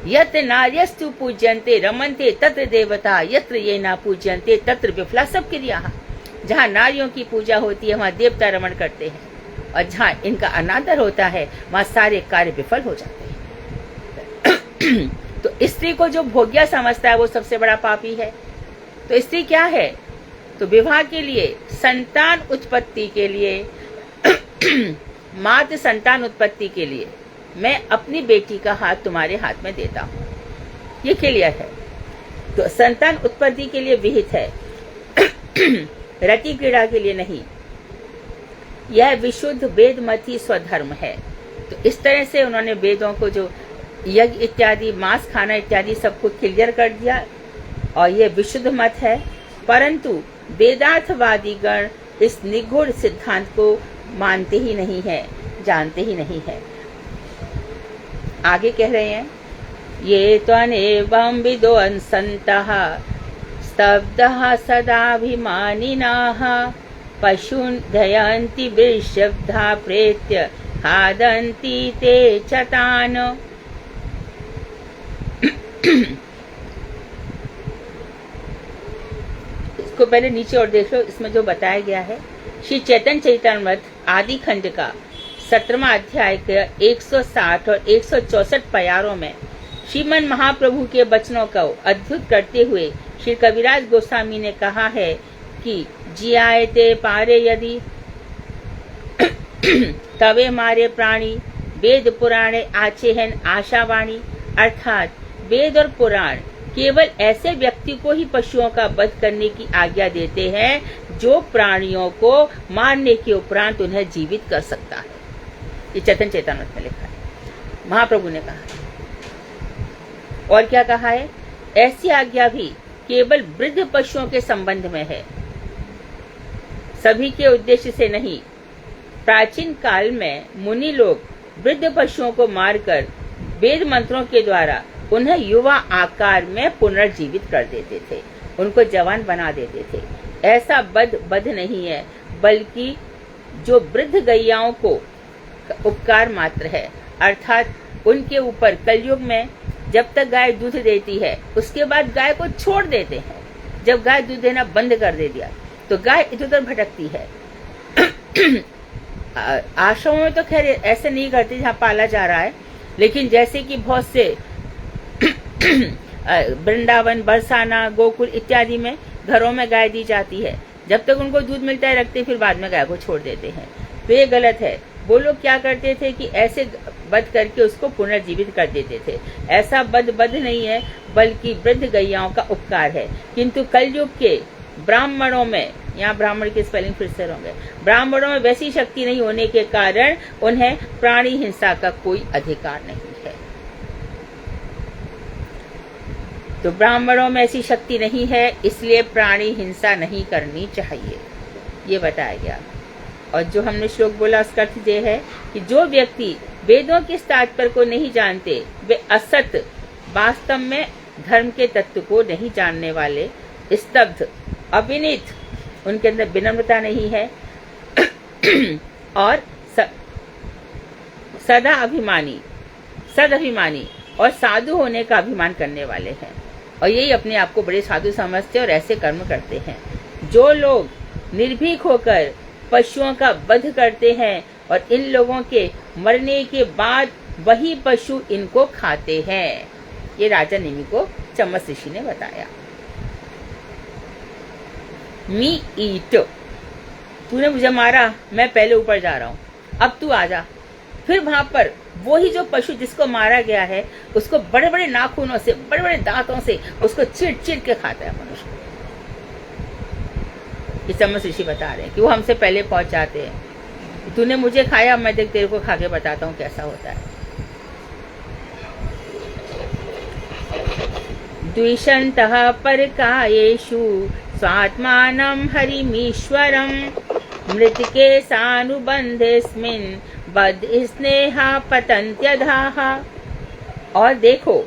Speaker 1: यत्र नार्यस्तु पूज्यन्ते रमन्ते तत्र देवता, यत्र ये ना पूज्यन्ते तत्र विफला। सब क्रिया, जहाँ नारियों की पूजा होती है वहाँ देवता रमण करते हैं, और जहाँ इनका अनादर होता है वहाँ सारे कार्य विफल हो जाते हैं। तो स्त्री को जो भोग्या समझता है वो सबसे बड़ा पापी है। तो स्त्री क्या है? तो विवाह के लिए, संतान उत्पत्ति के लिए, मात्र संतान उत्पत्ति के लिए मैं अपनी बेटी का हाथ तुम्हारे हाथ में देता हूँ, ये क्लियर है। तो संतान उत्पत्ति के लिए विहित है, रति क्रीड़ा के लिए नहीं। यह विशुद्ध वेदमती स्वधर्म है। तो इस तरह से उन्होंने वेदों को, जो यज्ञ इत्यादि, मांस खाना इत्यादि सबको क्लियर कर दिया, और यह विशुद्ध मत है। परंतु वेदार्थवादी गण इस निगूढ़ सिद्धांत को मानते ही नहीं है, जानते ही नहीं है। आगे कह रहे हैं, ये त्वनेवं विद्वान् सन्तः स्तब्धः सदाभिमानिनः पशून् दयन्ति वृषभा प्रेत्य खादन्ति ते च तान्। इसको पहले नीचे और देख लो, इसमें जो बताया गया है श्री चैतन्य चरितामृत आदि खंड का 17वां अध्याय के 160 और 164 प्यारों में श्रीमन महाप्रभु के वचनों को अद्भुत करते हुए श्री कविराज गोस्वामी ने कहा है कि जियायते पारे यदि तवे मारे प्राणी वेद पुराणे आचेहन आशावाणी। अर्थात वेद और पुराण केवल ऐसे व्यक्ति को ही पशुओं का वध करने की आज्ञा देते हैं जो प्राणियों को मारने के उपरांत उन्हें जीवित कर सकता है। ये चैतन्य चैतन्य में लिखा है, महाप्रभु ने कहा है। और क्या कहा है? ऐसी आज्ञा भी केवल वृद्ध पशुओं के संबंध में है, सभी के उद्देश्य से नहीं। प्राचीन काल में मुनि लोग वृद्ध पशुओं को मारकर वेद मंत्रों के द्वारा उन्हें युवा आकार में पुनर्जीवित कर देते थे, उनको जवान बना देते थे। ऐसा बद नहीं है, बल्कि जो वृद्ध गैयाओं को उपकार मात्र है। अर्थात उनके ऊपर कलयुग में जब तक गाय दूध देती है उसके बाद गाय को छोड़ देते हैं। जब गाय दूध देना बंद कर दे दिया तो गाय इधर उधर भटकती है। आश्रमों में तो खैर ऐसे नहीं करते जहाँ पाला जा रहा है, लेकिन जैसे कि बहुत से वृंदावन, बरसाना, गोकुल इत्यादि में घरों में गाय दी जाती है। जब तक उनको दूध मिलता है रखते, फिर बाद में गाय को छोड़ देते हैं। तो ये गलत है। वो लोग क्या करते थे कि ऐसे वध करके उसको पुनर्जीवित कर देते थे। ऐसा वध नहीं है, बल्कि वृद्ध गैयाओं का उपकार है। किंतु कलयुग के ब्राह्मणों में यहाँ ब्राह्मण के स्पेलिंग फिर से होंगे। ब्राह्मणों में वैसी शक्ति नहीं होने के कारण उन्हें प्राणी हिंसा का कोई अधिकार नहीं है। तो ब्राह्मणों में ऐसी शक्ति नहीं है, इसलिए प्राणी हिंसा नहीं करनी चाहिए, ये बताया गया। और जो हमने श्लोक बोला उसका अर्थ ये है कि जो व्यक्ति वेदों के तात्पर्य को नहीं जानते, वे असत, वास्तव में धर्म के तत्व को नहीं जानने वाले, स्तब्ध, अविनीत, उनके अंदर विनम्रता नहीं है और सदाभिमानी और साधु होने का अभिमान करने वाले हैं, और यही अपने आप को बड़े साधु समझते और ऐसे कर्म करते हैं। जो लोग निर्भीक होकर पशुओं का वध करते हैं और इन लोगों के मरने के बाद वही पशु इनको खाते हैं, ये राजा निमि को चम्मच ऋषि ने बताया। मी ईट, तूने मुझे मारा, मैं पहले ऊपर जा रहा हूँ, अब तू आजा। फिर वहां पर वही जो पशु जिसको मारा गया है उसको बड़े बड़े नाखूनों से, बड़े बड़े दांतों से उसको चिड़ चिड़ के खाता है मनुष्य। ये चम्मच ऋषि बता रहे हैं कि वो हमसे पहले पहुंच जाते हैं। तूने मुझे खाया, मैं देख तेरे को खा के बताता हूँ कैसा होता है। द्विषन्तः परकायेषु स्वात्मानं हरिमीश्वरं मृतके सानुबन्धेस्मिन् बद्ध स्नेहा पतन्त्यधाः। और देखो,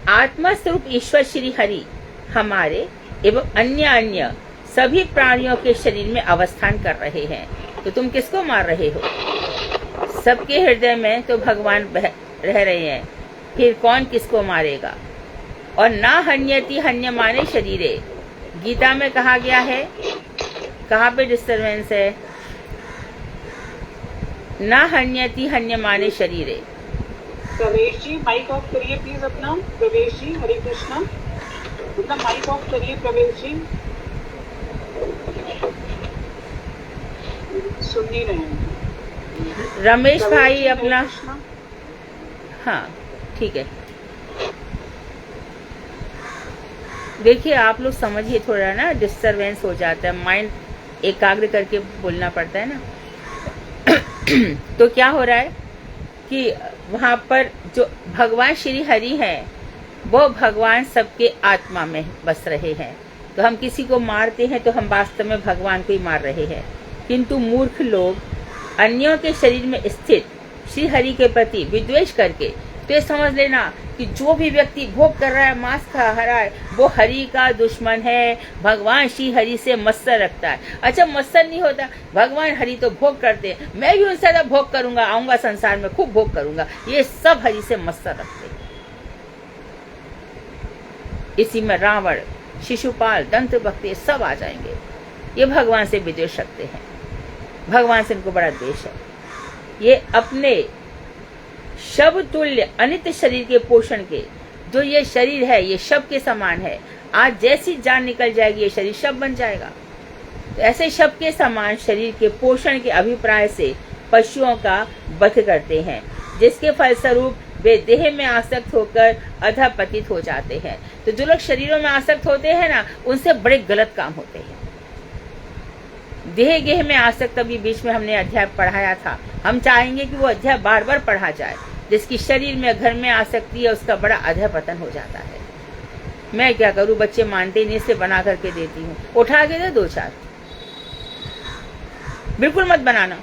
Speaker 1: आत्मा स्वरूप ईश्वर श्री हरि हमारे एवं अन्य सभी प्राणियों के शरीर में अवस्थान कर रहे हैं। तो तुम किसको मार रहे हो? सबके हृदय में तो भगवान रह रहे हैं, फिर कौन किसको मारेगा? और ना हन्यति हन्यमाने शरीरे, गीता में कहा गया है, कहाँ पे डिस्टर्बेंस है? ना हन्यति हन्यमाने शरीरे।
Speaker 3: प्रवेश जी माइक ऑफ करिए प्लीज अपना। प्रवेश जी, हरे कृष्णा, अपना माइक ऑफ करिए प्रवेश जी, सुन नहीं रहे हैं।
Speaker 1: रमेश भाई अपना, हाँ ठीक है। देखिए आप लोग समझिए थोड़ा ना, डिस्टरबेंस हो जाता है, माइंड एकाग्र करके बोलना पड़ता है ना। तो क्या हो रहा है कि वहां पर जो भगवान श्री हरि हैं वो भगवान सबके आत्मा में बस रहे हैं। तो हम किसी को मारते हैं तो हम वास्तव में भगवान को ही मार रहे हैं। किंतु मूर्ख लोग अन्यों के शरीर में स्थित श्री हरि के प्रति विद्वेष करके, तो ये समझ लेना कि जो भी व्यक्ति भोग कर रहा है, मांस खा रहा है, वो हरि का दुश्मन है, भगवान श्री हरि से मत्सर रखता है। अच्छा, मत्सर नहीं होता, भगवान हरि तो भोग करते हैं, मैं भी उनसे ज्यादा भोग करूंगा, आऊंगा संसार में खूब भोग करूंगा, ये सब हरि से मत्सर रखते हैं। इसी में रावण, शिशुपाल, दंत भक्ति सब आ जाएंगे। ये भगवान से विद्वेष रखते हैं, भगवान से इनको बड़ा द्वेष है। ये अपने शव तुल्य अनित्य शरीर के पोषण के, जो ये शरीर है ये शव के समान है, आज जैसी जान निकल जाएगी ये शरीर शव बन जाएगा। तो ऐसे शव के समान शरीर के पोषण के अभिप्राय से पशुओं का वध करते हैं, जिसके फलस्वरूप वे देह में आसक्त होकर अधपतित हो जाते हैं। तो जो लोग शरीरों में आसक्त होते हैं ना, उनसे बड़े गलत काम होते हैं। देह गेह में आसक्त, अभी बीच में हमने अध्याय पढ़ाया था, हम चाहेंगे कि वो अध्याय बार बार पढ़ा जाए। जिसकी शरीर में घर में आसक्ति है उसका बड़ा अधपतन हो जाता है। मैं क्या करूं, बच्चे मानते नहीं, से बना करके देती हूँ, उठा के दे 2-4, बिल्कुल मत बनाना।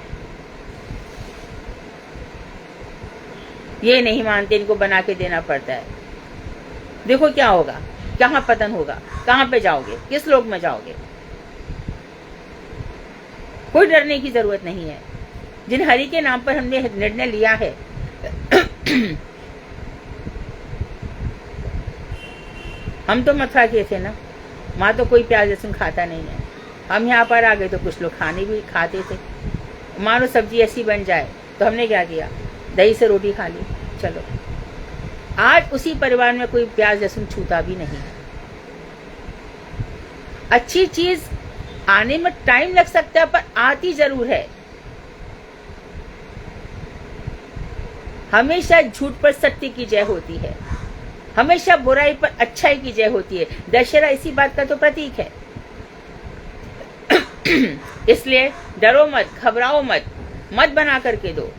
Speaker 1: ये नहीं मानते, इनको बना के देना पड़ता है। देखो क्या होगा, कहाँ पतन होगा, कहाँ पे जाओगे, किस लोक में जाओगे। कोई डरने की जरूरत नहीं है। जिन हरि के नाम पर हमने निर्णय लिया है, हम तो मथुरा के थे ना, वहां तो कोई प्याज लहसुन खाता नहीं है। हम यहाँ पर आ गए तो कुछ लोग खाने भी खाते थे। मानो सब्जी ऐसी बन जाए तो हमने क्या किया, दही से रोटी खा ली। चलो, आज उसी परिवार में कोई प्याज लहसुन छूता भी नहीं है। अच्छी चीज आने में टाइम लग सकता है, पर आती जरूर है। हमेशा झूठ पर सत्य की जय होती है, हमेशा बुराई पर अच्छाई की जय होती है। दशहरा इसी बात का तो प्रतीक है। इसलिए डरो मत, घबराओ मत, मत बना करके दो।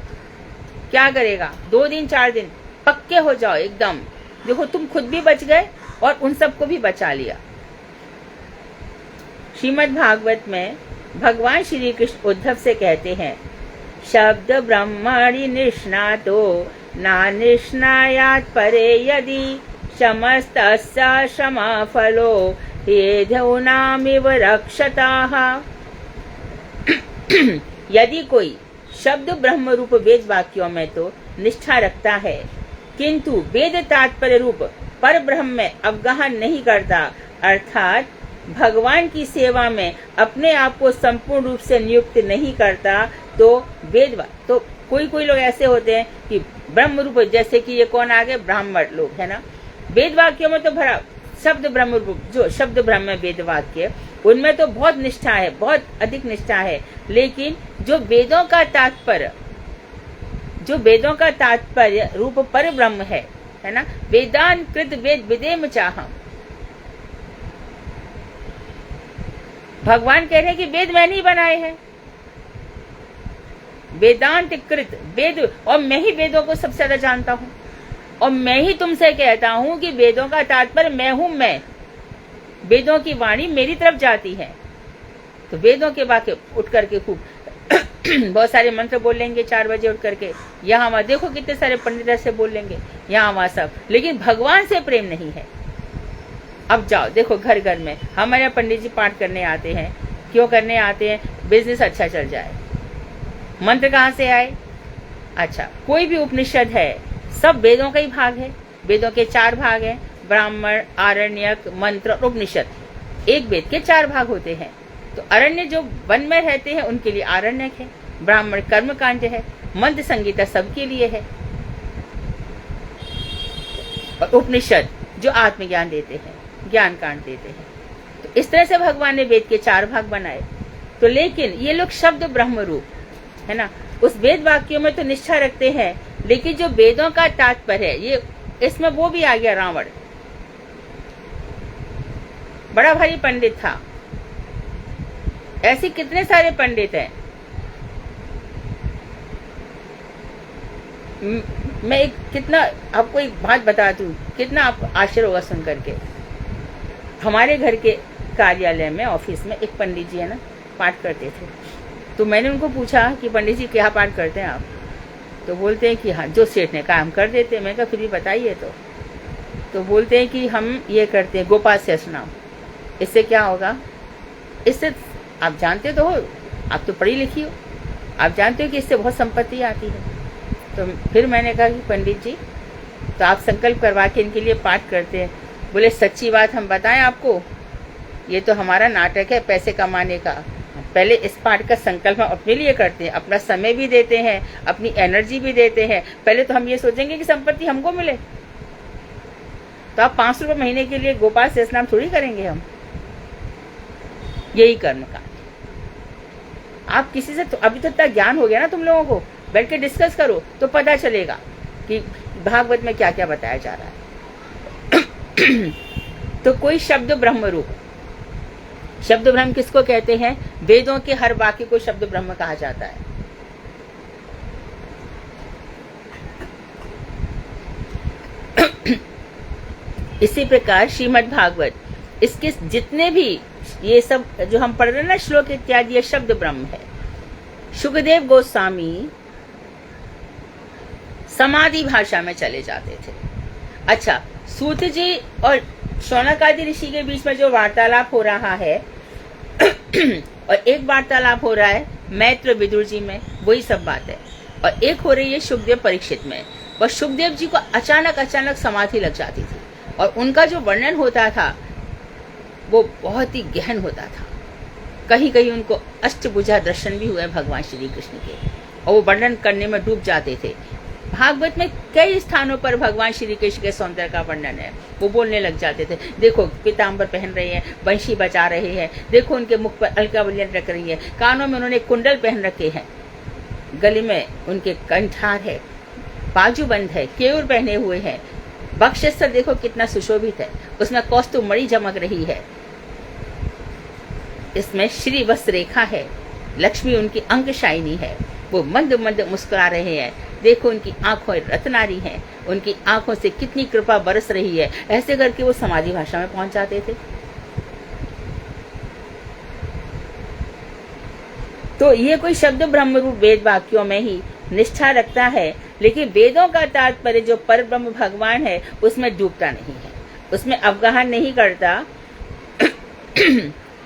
Speaker 1: क्या करेगा, 2 दिन 4 दिन पक्के हो जाओ एकदम। देखो तुम खुद भी बच गए और उन सबको भी बचा लिया। श्रीमद् भागवत में भगवान श्री कृष्ण उद्धव से कहते हैं, शब्द ब्रह्मणि निष्णातो नानिष्णायात् परे यदि समस्तस्य समाफलो हेधूनामिव रक्षताः। यदि कोई शब्द ब्रह्म रूप वेद वाक्यों में तो निष्ठा रखता है, किंतु वेद तात्पर्य रूप पर ब्रह्म में अवगाहन नहीं करता, अर्थात भगवान की सेवा में अपने आप को संपूर्ण रूप से नियुक्त नहीं करता, तो वेद तो कोई लोग ऐसे होते हैं कि ब्रह्म रूप, जैसे कि ये कौन आ गए, ब्राह्मण लोग है ना, वेद वाक्यों में तो भरा शब्द ब्रह्म रूप, जो शब्द ब्रह्म है वेद वाक्य, उनमें तो बहुत निष्ठा है, बहुत अधिक निष्ठा है, लेकिन जो वेदों का तात्पर्य रूप पर ब्रह्म है ना, वेदांत कृत वेद विदेम चाहम। भगवान कह रहे हैं कि वेद मैंने ही बनाए हैं, वेदांत कृत वेद, और मैं ही वेदों को सबसे ज्यादा जानता हूँ, और मैं ही तुमसे कहता हूँ कि वेदों का तात्पर्य मैं हूँ, मैं, वेदों की वाणी मेरी तरफ जाती है। तो वेदों के वाक्य उठ करके खूब बहुत सारे मंत्र बोल लेंगे 4 बजे उठ करके, यहाँ वहाँ देखो कितने सारे पंडित ऐसे बोल लेंगे यहाँ वहाँ सब, लेकिन भगवान से प्रेम नहीं है। अब जाओ देखो घर घर में हमारे पंडित जी पाठ करने आते हैं, क्यों करने आते हैं, बिजनेस अच्छा चल जाए। मंत्र कहाँ से आए, अच्छा कोई भी उपनिषद है सब वेदों का ही भाग है, वेदों के 4 भाग हैं, ब्राह्मण, आरण्यक, मंत्र और उपनिषद। एक वेद के 4 भाग होते हैं, तो अरण्य जो वन में रहते हैं उनके लिए आरण्यक है, ब्राह्मण कर्म कांड है, मंत्र संगीता सबके लिए है, और उपनिषद जो आत्मज्ञान देते हैं, ज्ञान कांड देते हैं। तो इस तरह से भगवान ने वेद के 4 भाग बनाए। तो लेकिन ये लोग शब्द ब्रह्म रूप है ना, उस वेद वाक्यों में तो निष्ठा रखते हैं, लेकिन जो वेदों का तात्पर्य है, ये इसमें वो भी आ गया रावण, बड़ा भारी पंडित था। ऐसे कितने सारे पंडित हैं। मैं आपको एक बात बता दूं, कितना आपको आश्चर्य होगा सुन करके। हमारे घर के कार्यालय में, ऑफिस में एक पंडित जी है ना, पाठ करते थे। तो मैंने उनको पूछा कि पंडित जी क्या पाठ करते हैं आप, तो बोलते हैं कि हाँ जो सेठ ने कहा हम कर देते हैं। मैं कहा फिर भी बताइए। तो बोलते हैं कि हम ये करते हैं गोपाल सहस्रनाम। इससे क्या होगा, इससे आप जानते तो हो, आप तो पढ़ी लिखी हो, आप जानते हो कि इससे बहुत संपत्ति आती है। तो फिर मैंने कहा कि पंडित जी तो आप संकल्प करवा के इनके लिए पाठ करते हैं। बोले सच्ची बात हम बताएं आपको, ये तो हमारा नाटक है पैसे कमाने का। पहले इस पाठ का संकल्प हम अपने लिए करते हैं, अपना समय भी देते हैं, अपनी एनर्जी भी देते हैं। पहले तो हम ये सोचेंगे कि संपत्ति हमको मिले, तो आप 500 रुपये महीने के लिए गोपाल सहस्रनाम थोड़ी करेंगे हम। यही कर्म का आप किसी से तो अभी तो इतना ज्ञान हो गया ना, तुम लोगों को बैठ के डिस्कस करो तो पता चलेगा कि भागवत में क्या क्या बताया जा रहा है। तो कोई शब्द ब्रह्म रूप, शब्द ब्रह्म किसको कहते हैं, वेदों के हर वाक्य को शब्द ब्रह्म कहा जाता है। इसी प्रकार श्रीमद् भागवत, इसके जितने भी ये सब जो हम पढ़ रहे हैं ना श्लोक इत्यादि, ये शब्द ब्रह्म है। सुखदेव गोस्वामी समाधि भाषा में चले जाते थे। अच्छा, सूत जी और शौनक आदि ऋषि के बीच में जो वार्तालाप हो रहा है और एक वार्तालाप हो रहा है मैत्र विदुर जी में, वही सब बात है। और एक हो रही है सुखदेव परीक्षित में। और सुखदेव जी को अचानक समाधि लग जाती थी, और उनका जो वर्णन होता था वो बहुत ही गहन होता था। कहीं कहीं उनको अष्टभुजा दर्शन भी हुए भगवान श्री कृष्ण के, और वो वर्णन करने में डूब जाते थे। भागवत में कई स्थानों पर भगवान श्री कृष्ण के सौंदर्य का वर्णन है। वो बोलने लग जाते थे, देखो पीताम्बर पहन रहे हैं, बंशी बजा रहे हैं, देखो उनके मुख पर अलकावल्यन रख रही है, कानों में उन्होंने कुंडल पहन रखे हैं, गले में उनके कंठार है, बाजूबंद है, केयूर पहने हुए हैं, वक्षस्थल देखो कितना सुशोभित है, उसमें कौस्तुभ मणि चमक रही है। इसमें श्रीवत्स रेखा है, लक्ष्मी उनकी अंकशायिनी है, वो मंद मंद मुस्कुरा रहे हैं। देखो उनकी आंखों रत्नारी हैं, उनकी आंखों से कितनी कृपा बरस रही है। ऐसे करके वो समाधि भाषा में पहुंच जाते थे। तो ये कोई शब्द ब्रह्म रूप वेद वाक्यों में ही निष्ठा रखता है, लेकिन वेदों का तात्पर्य जो पर ब्रह्म भगवान है उसमें डूबता नहीं है, उसमें अवगाहन नहीं करता।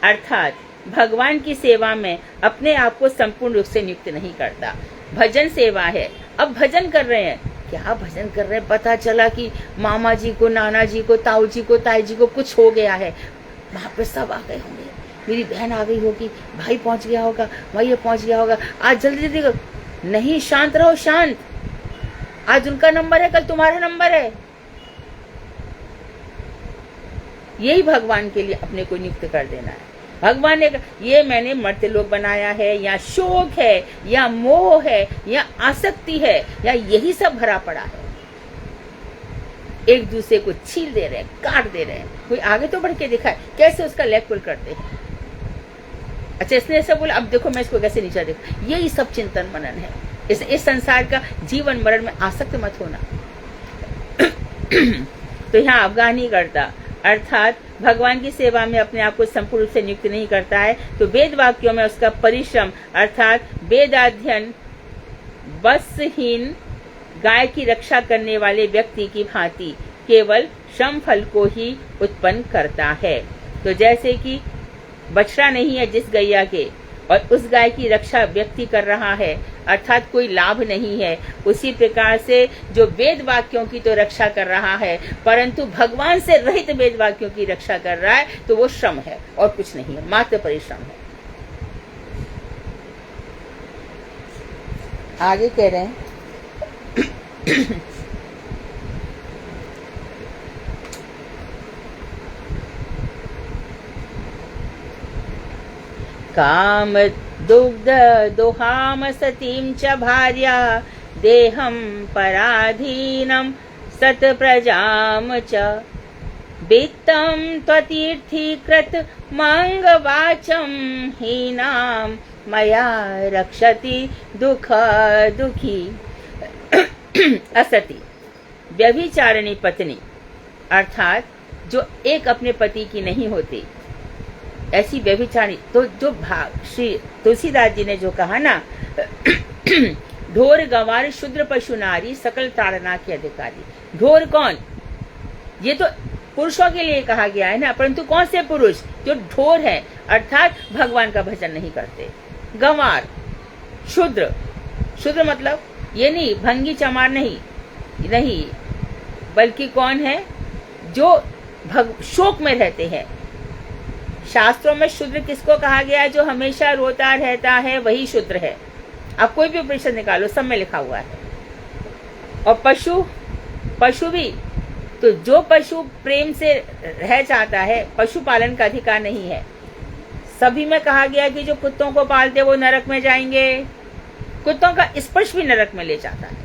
Speaker 1: अर्थात भगवान की सेवा में अपने आप को संपूर्ण रूप से नियुक्त नहीं करता। भजन सेवा है। अब भजन कर रहे हैं, क्या भजन कर रहे हैं? पता चला कि मामा जी को, नाना जी को, ताऊ जी को, ताई जी को कुछ हो गया है, वहां पर सब आ गए होंगे, मेरी बहन आ गई होगी, भाई पहुंच गया होगा, भाई पहुंच गया होगा, आज जल्दी जल्दी। नहीं, शांत रहो, शांत। आज उनका नंबर है, कल तुम्हारा नंबर है। यही भगवान के लिए अपने को नियुक्त कर देना है। भगवान ने ये मैंने मर्त्यलोक बनाया है, या शोक है, या मोह है, या आसक्ति है, या यही सब भरा पड़ा है। एक दूसरे को छील दे रहे हैं, काट दे रहे हैं। कोई आगे तो बढ़ के दिखाए कैसे उसका लेग पुल करते हैं। अच्छा, इसने ऐसा बोला, अब देखो मैं इसको कैसे नीचा देखूं। यही सब चिंतन मनन है। इस संसार का जीवन मरण में आसक्त मत होना। तो यहाँ अवगाह नहीं करता, अर्थात भगवान की सेवा में अपने आप को संपूर्ण रूप से नियुक्त नहीं करता है। तो वेद वाक्यों में उसका परिश्रम अर्थात वेदाध्ययन वशहीन गाय की रक्षा करने वाले व्यक्ति की भांति केवल श्रम फल को ही उत्पन्न करता है। तो जैसे कि बछड़ा नहीं है जिस गैया के, और उस गाय की रक्षा व्यक्ति कर रहा है, अर्थात कोई लाभ नहीं है, उसी प्रकार से जो वेद वाक्यों की तो रक्षा कर रहा है, परंतु भगवान से रहित वेद वाक्यों की रक्षा कर रहा है, तो वो श्रम है और कुछ नहीं है, मात्र परिश्रम है। आगे कह रहे हैं काम दुग्ध दोहाम सतीं च भार्या देहं पराधीनं सत प्रजाम च वित्तं त्वतीर्थीकृत मंगवाचम हीनां मया रक्षति दुख दुखी। असती व्यभिचारिणी पत्नी, अर्थात जो एक अपने पति की नहीं होती, ऐसी व्यभिचारी। तो जो श्री तुलसीदास जी ने जो कहा ना, ढोर गंवार शूद्र पशु नारी सकल ताड़ना के अधिकारी। ढोर कौन? ये तो पुरुषों के लिए कहा गया है ना, परंतु कौन से पुरुष? जो ढोर है, अर्थात भगवान का भजन नहीं करते। गंवार, शूद्र, शूद्र मतलब ये नहीं भंगी चमार नहीं, बल्कि कौन है? जो शोक में रहते हैं। शास्त्रों में शूद्र किसको कहा गया है? जो हमेशा रोता रहता है, वही शूद्र है। आप कोई भी उपनिषद निकालो, सब में लिखा हुआ है। और पशु भी, तो जो पशु प्रेम से रह जाता है, पशुपालन का अधिकार नहीं है। सभी में कहा गया कि जो कुत्तों को पालते वो नरक में जाएंगे। कुत्तों का स्पर्श भी नरक में ले जाता है।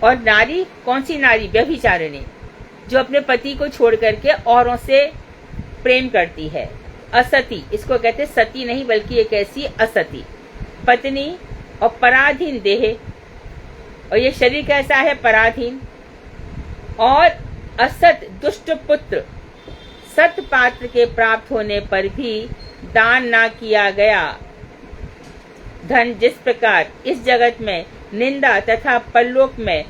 Speaker 1: और नारी, कौन सी नारी? व्यभिचारिणी, जो अपने पति को छोड़ करके औरों से प्रेम करती है। असती, इसको कहते सती नहीं, बल्कि एक ऐसी असती पत्नी। और पराधीन देह, और ये शरीर कैसा है? पराधीन। और असत दुष्ट पुत्र, सत पात्र के प्राप्त होने पर भी दान ना किया गया धन, जिस प्रकार इस जगत में निंदा तथा परलोक में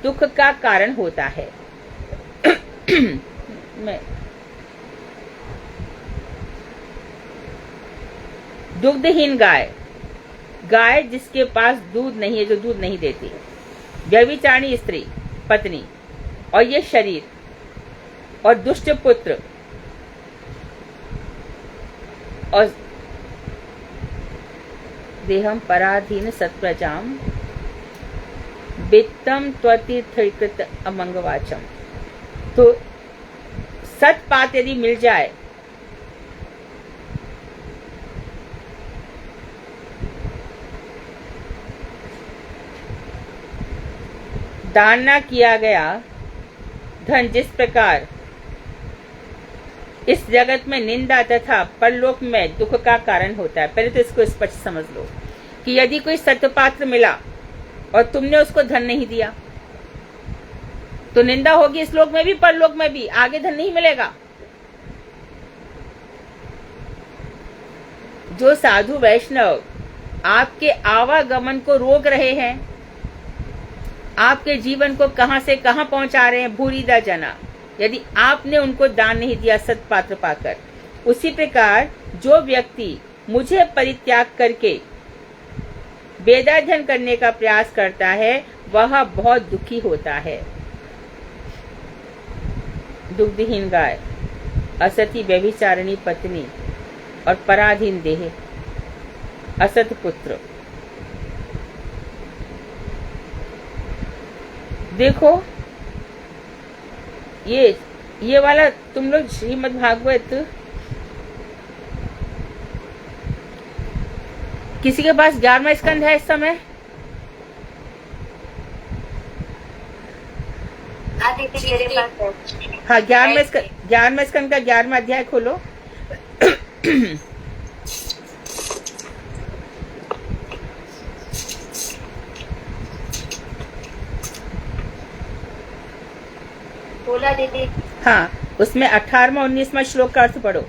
Speaker 1: दुख का कारण होता है। दुग्धहीन गाय, गाय जिसके पास दूध नहीं है, जो दूध नहीं देती। व्यभिचारिणी स्त्री, पत्नी। और ये शरीर, और दुष्ट पुत्र, और देहम पराधीन सत्प्रजाम वित्तम त्वतीर्थीकृत अमंगवाचम। तो सतपात यदि मिल जाए, दान ना किया गया धन, जिस प्रकार इस जगत में निंदा तथा परलोक में दुख का कारण होता है। पहले तो इसको स्पष्ट समझ लो कि यदि कोई सत्पात्र मिला और तुमने उसको धन नहीं दिया तो निंदा होगी इस लोक में भी परलोक में भी, आगे धन नहीं मिलेगा। जो साधु वैष्णव आपके आवागमन को रोक रहे हैं, आपके जीवन को कहां से कहां पहुंचा रहे हैं, भूरिदा जना, यदि आपने उनको दान नहीं दिया सत्पात्र पाकर, उसी प्रकार जो व्यक्ति मुझे परित्याग करके वेदाध्ययन करने का प्रयास करता है वह बहुत दुखी होता है। दुग्धहीन गाय, असती व्यभिचारिणी पत्नी और पराधीन देह, असत पुत्र। देखो ये वाला तुम लोग श्रीमद् भागवत, किसी के पास 11वां स्कंद है इस समय? हाँ, 11वें स्कंद का 11वां अध्याय खोलो।
Speaker 2: बोला दीदी।
Speaker 1: हाँ, उसमें 18वां 19वां श्लोक का अर्थ पढ़ो।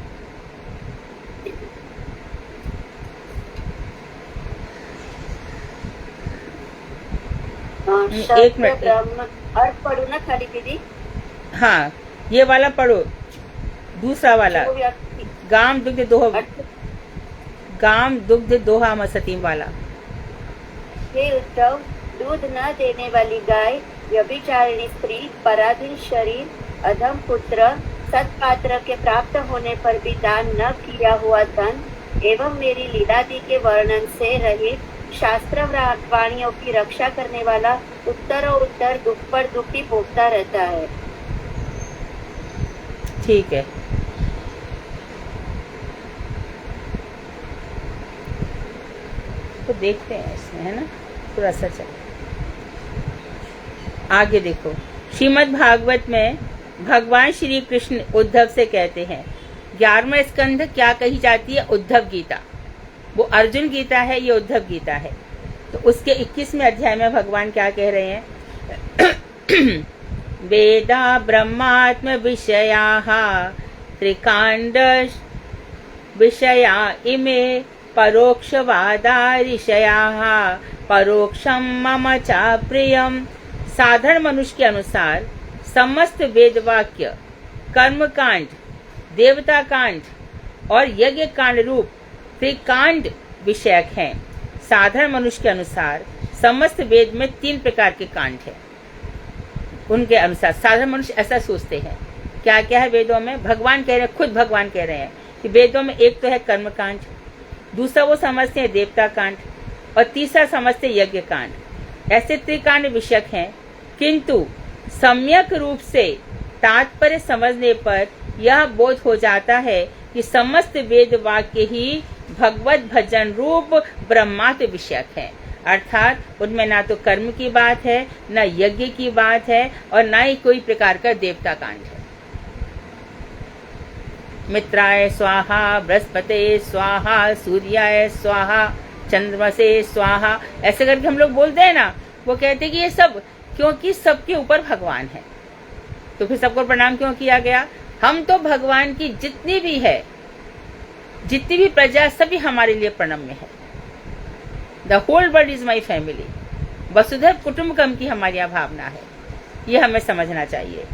Speaker 1: एक मिनट,
Speaker 2: अर्थ पढ़ू ना खाली दीदी?
Speaker 1: हाँ, ये वाला पढ़ो, दूसरा वाला, गाम दुग्ध दोहा मसतीम वाला।
Speaker 2: हे उद्धव, दूध न देने वाली गाय, व्यभिचारिणी स्त्री, पराधीन शरीर, अधम पुत्र, सत्पात्र के प्राप्त होने पर भी दान न किया हुआ धन एवं मेरी लीलादि के वर्णन से रहित शास्त्र वाणियों की रक्षा करने वाला उत्तरोत्तर दुख पर दुखी भोगता रहता है।
Speaker 1: ठीक है, तो देखते हैं इसमें, है ना, थोड़ा सा चल आगे देखो। श्रीमद् भागवत में भगवान श्री कृष्ण उद्धव से कहते हैं, 11वां स्कंध क्या कही जाती है? उद्धव गीता। वो अर्जुन गीता है, ये उद्धव गीता है। तो उसके 21वें अध्याय में भगवान क्या कह रहे हैं? वेदा ब्रह्मात्म विषयाः त्रिकांड विषया इमे परोक्षवादा ऋषयाः परोक्षम मम चा प्रियम। साधारण मनुष्य के अनुसार समस्त वेद वाक्य कर्म कांड, देवता कांड और यज्ञ कांड रूप त्रिकांड विषयक हैं। साधारण मनुष्य के अनुसार समस्त वेद में 3 प्रकार के कांड हैं। उनके अनुसार साधारण मनुष्य ऐसा सोचते हैं। क्या क्या है वेदों में? भगवान कह रहे हैं, खुद भगवान कह रहे हैं कि वेदों में एक तो है कर्म कांड, दूसरा वो समझते हैं देवता कांड और तीसरा समझते यज्ञ कांड। ऐसे त्रिकांड विषयक हैं, किंतु सम्यक रूप से तात्पर्य समझने पर यह बोध हो जाता है कि समस्त वेद वाक्य ही भगवत भजन रूप ब्रह्मात्म विषयक है। अर्थात उनमें ना तो कर्म की बात है, न यज्ञ की बात है और न ही कोई प्रकार का देवता कांड है। मित्राय स्वाहा, बृहस्पते स्वाहा, सूर्याय स्वाहा, चंद्रमसे स्वाहा, ऐसे करके हम लोग बोलते हैं ना। वो कहते हैं कि ये सब क्योंकि सबके ऊपर भगवान है, तो फिर सबको प्रणाम क्यों किया गया? हम तो भगवान की जितनी भी प्रजा, सभी हमारे लिए प्रणम्य है। The whole world is my family, वसुधैव कुटुंबकम की हमारी यहाँ भावना है, ये हमें समझना चाहिए।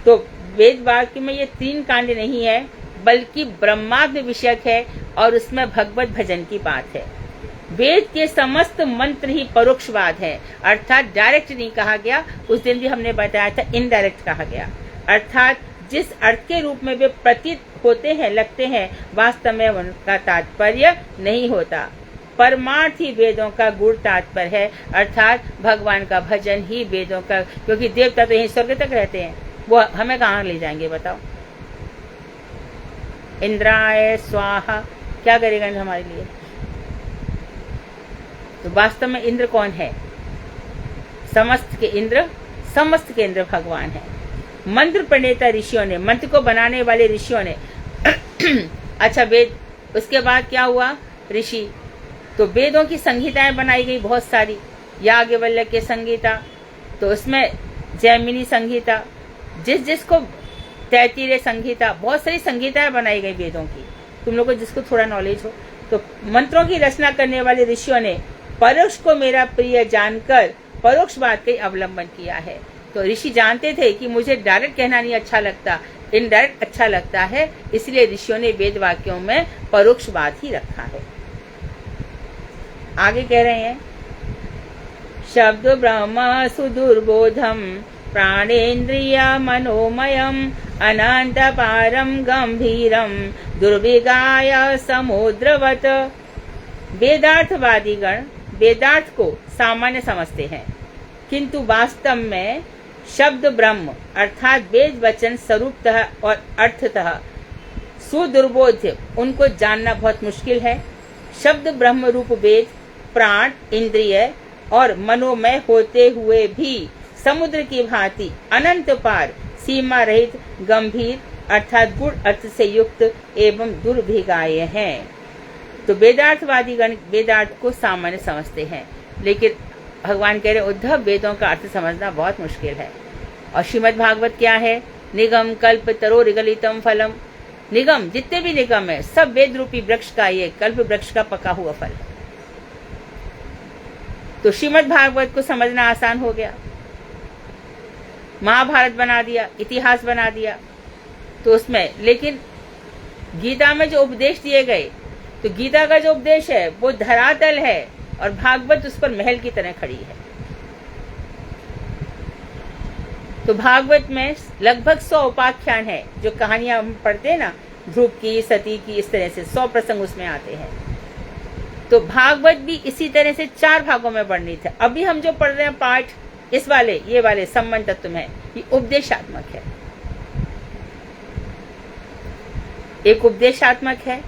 Speaker 1: तो वेद वाक्य में ये 3 कांड नहीं है, बल्कि ब्रह्मात्म विषयक है और उसमें भगवत भजन की बात है। वेद के समस्त मंत्र ही परोक्षवाद है, अर्थात डायरेक्ट नहीं कहा गया। उस दिन भी हमने बताया था इनडायरेक्ट कहा गया, अर्थात जिस अर्थ के रूप में वे प्रतीत होते हैं, लगते हैं, वास्तव में उनका तात्पर्य नहीं होता। परमार्थ ही वेदों का गुण तात्पर्य है, अर्थात भगवान का भजन ही वेदों का, क्योंकि देवता तो यहीं स्वर्ग तक रहते हैं, वो हमें कहाँ ले जाएंगे बताओ? इंद्राय स्वाहा, क्या करेगा इंद्र हमारे लिए? तो वास्तव में इंद्र कौन है? समस्त के इंद्र भगवान है। मंत्र प्रणेता ऋषियों ने, मंत्र को बनाने वाले ऋषियों ने अच्छा वेद, उसके बाद क्या हुआ, ऋषि, तो वेदों की संहिताएं बनाई गई बहुत सारी, याज्ञवल्क्य के संहिता, तो उसमें जैमिनी संहिता, जिसको तैत्तिरीय संहिता, बहुत सारी संहिताएं बनाई गई वेदों की। तुम लोग को जिसको थोड़ा नॉलेज हो, तो मंत्रों की रचना करने वाले ऋषियों ने परोक्ष को मेरा प्रिय जानकर परोक्ष बात का अवलंबन किया है। तो ऋषि जानते थे कि मुझे डायरेक्ट कहना नहीं अच्छा लगता, इनडायरेक्ट अच्छा लगता है, इसलिए ऋषियों ने वेद वाक्यों में परोक्ष बात ही रखा है। आगे कह रहे हैं, शब्द ब्रह्म सुदुर्बोधम प्राणेन्द्रिय मनोमयम अनंत पारम गंभीरम दुर्विगाय समुद्रवत। वेदार्थवादी गण वेदार्थ को सामान्य समझते हैं, किंतु वास्तव में शब्द ब्रह्म अर्थात वेद वचन स्वरूपतः और अर्थतः सुदुर्बोध्य उनको जानना बहुत मुश्किल है। शब्द ब्रह्म रूप वेद प्राण, इंद्रिय और मनोमय होते हुए भी समुद्र की भांति अनंत पार, सीमा रहित, गंभीर अर्थात गुण अर्थ से युक्त एवं दुर्भिगाय हैं। तो वेदार्थवादी गण वेदार्थ को सामान्य समझते हैं, लेकिन भगवान कह रहे उद्धव वेदों का अर्थ समझना बहुत मुश्किल है। और श्रीमद् भागवत क्या है, निगम कल्प तरो रिगलितम फलम। निगम, जितने भी निगम है सब वेद रूपी वृक्ष का, ये कल्प वृक्ष का पका हुआ फल है। तो श्रीमद् भागवत को समझना आसान हो गया, महाभारत बना दिया, इतिहास बना दिया। तो उसमें लेकिन गीता में जो उपदेश दिए गए, तो गीता का जो उपदेश है वो धरातल है और भागवत उस पर महल की तरह खड़ी है। तो भागवत में लगभग 100 उपाख्यान है, जो कहानियां हम पढ़ते हैं ना, ध्रुव की, सती की, इस तरह से 100 प्रसंग उसमें आते हैं। तो भागवत भी इसी तरह से 4 भागों में वर्णित है। अभी हम जो पढ़ रहे हैं पाठ, इस वाले ये वाले संबंध तत्व में, ये उपदेशात्मक है। एक उपदेशात्मक है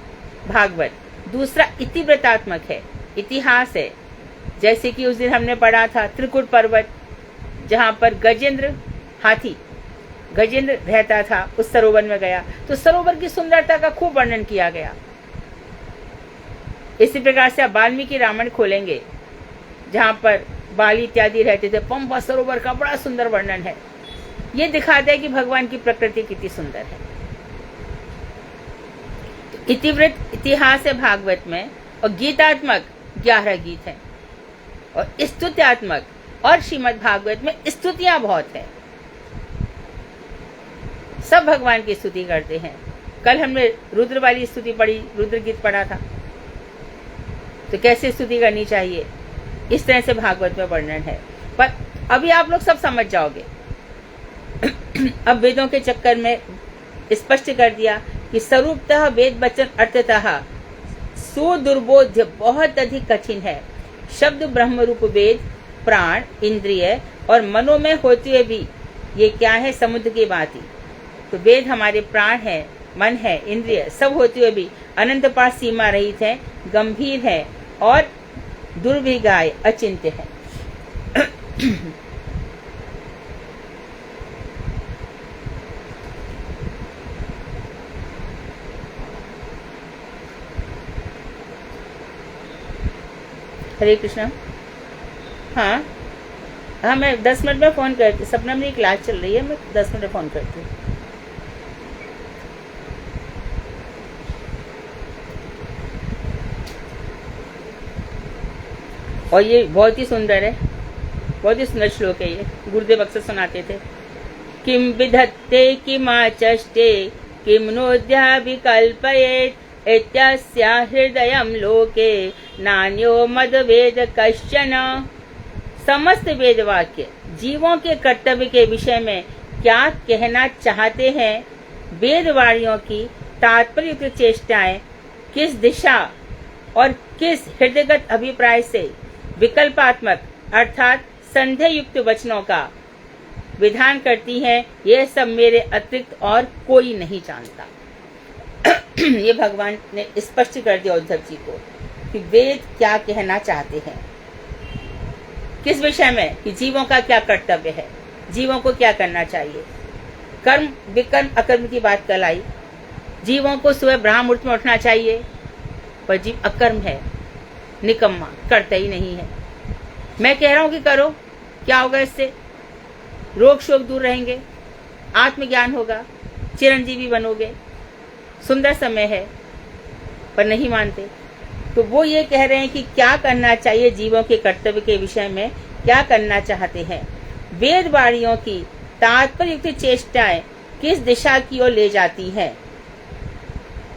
Speaker 1: भागवत, दूसरा इतिवृत्तात्मक है, इतिहास है। जैसे कि उस दिन हमने पढ़ा था त्रिकुट पर्वत, जहां पर गजेंद्र हाथी गजेंद्र रहता था, उस सरोवर में गया तो सरोवर की सुंदरता का खूब वर्णन किया गया। इसी प्रकार से आप वाल्मीकि रामायण खोलेंगे, जहां पर बाली इत्यादि रहते थे, पंपा सरोवर का बड़ा सुंदर वर्णन है। ये दिखाता है कि भगवान की प्रकृति कितनी सुंदर है। तो इतिवृत्त इतिहास है भागवत में, और गीतात्मक 11 गीत हैं, और स्तुत्यात्मक, और श्रीमद् भागवत में स्तुतियां बहुत है, सब भगवान की स्तुति करते हैं। कल हमने रुद्र वाली स्तुति पढ़ी, रुद्र गीत पढ़ा था। तो कैसे स्तुति करनी चाहिए, इस तरह से भागवत में वर्णन है। पर अभी आप लोग सब समझ जाओगे। अब वेदों के चक्कर में स्पष्ट कर दिया कि स्वरूपतः वेद वचन अर्थतः सुदुर्बोध्य बहुत अधिक कठिन है। शब्द ब्रह्म रूप वेद प्राण, इंद्रिय और मनोमय होते हुए भी ये क्या है, समुद्र की भांति। तो वेद हमारे प्राण है, मन है, इंद्रिय सब होते हुए भी अनंत पार, सीमा रहित है, गंभीर है और दुर्विगाय अचिंत्य है। हरे कृष्णा। हाँ, मैं 10 मिनट में फोन करती, सपना मेरी क्लास चल रही है, मैं 10 मिनट में फोन करती हूँ। और ये बहुत ही सुंदर है, बहुत ही सुंदर श्लोक है ये, गुरुदेव अक्सर सुनाते थे। किम विधत्ते किमाचष्टे किम नोद्या विकल्पयेत् इत्यस्या हृदयं लोके नान्यो मद वेद कश्चन। समस्त वेद वाक्य जीवों के कर्तव्य के विषय में क्या कहना चाहते हैं, वेदवाणियों की तात्पर्य चेष्टाएं किस दिशा और किस हृदयगत अभिप्राय से विकल्पात्मक अर्थात संदेह युक्त वचनों का विधान करती हैं, यह सब मेरे अतिरिक्त और कोई नहीं जानता। ये भगवान ने स्पष्ट कर दिया उद्धव जी को कि वेद क्या कहना चाहते हैं, किस विषय में, कि जीवों का क्या कर्तव्य है, जीवों को क्या करना चाहिए। कर्म विकर्म अकर्म की बात कल आई। जीवों को सुबह ब्राह्म मुहूर्त में उठना चाहिए, पर जीव अकर्म है, निकम्मा, करता ही नहीं है। मैं कह रहा हूं कि करो, क्या होगा इससे? रोग शोक दूर रहेंगे, आत्मज्ञान होगा, चिरंजीवी बनोगे, सुंदर समय है, पर नहीं मानते। तो वो ये कह रहे हैं कि क्या करना चाहिए जीवों के कर्तव्य के विषय में, क्या करना चाहते हैं। वेद वाणियों की तात्पर्ययुक्त चेष्टाएं किस दिशा की ओर ले जाती हैं?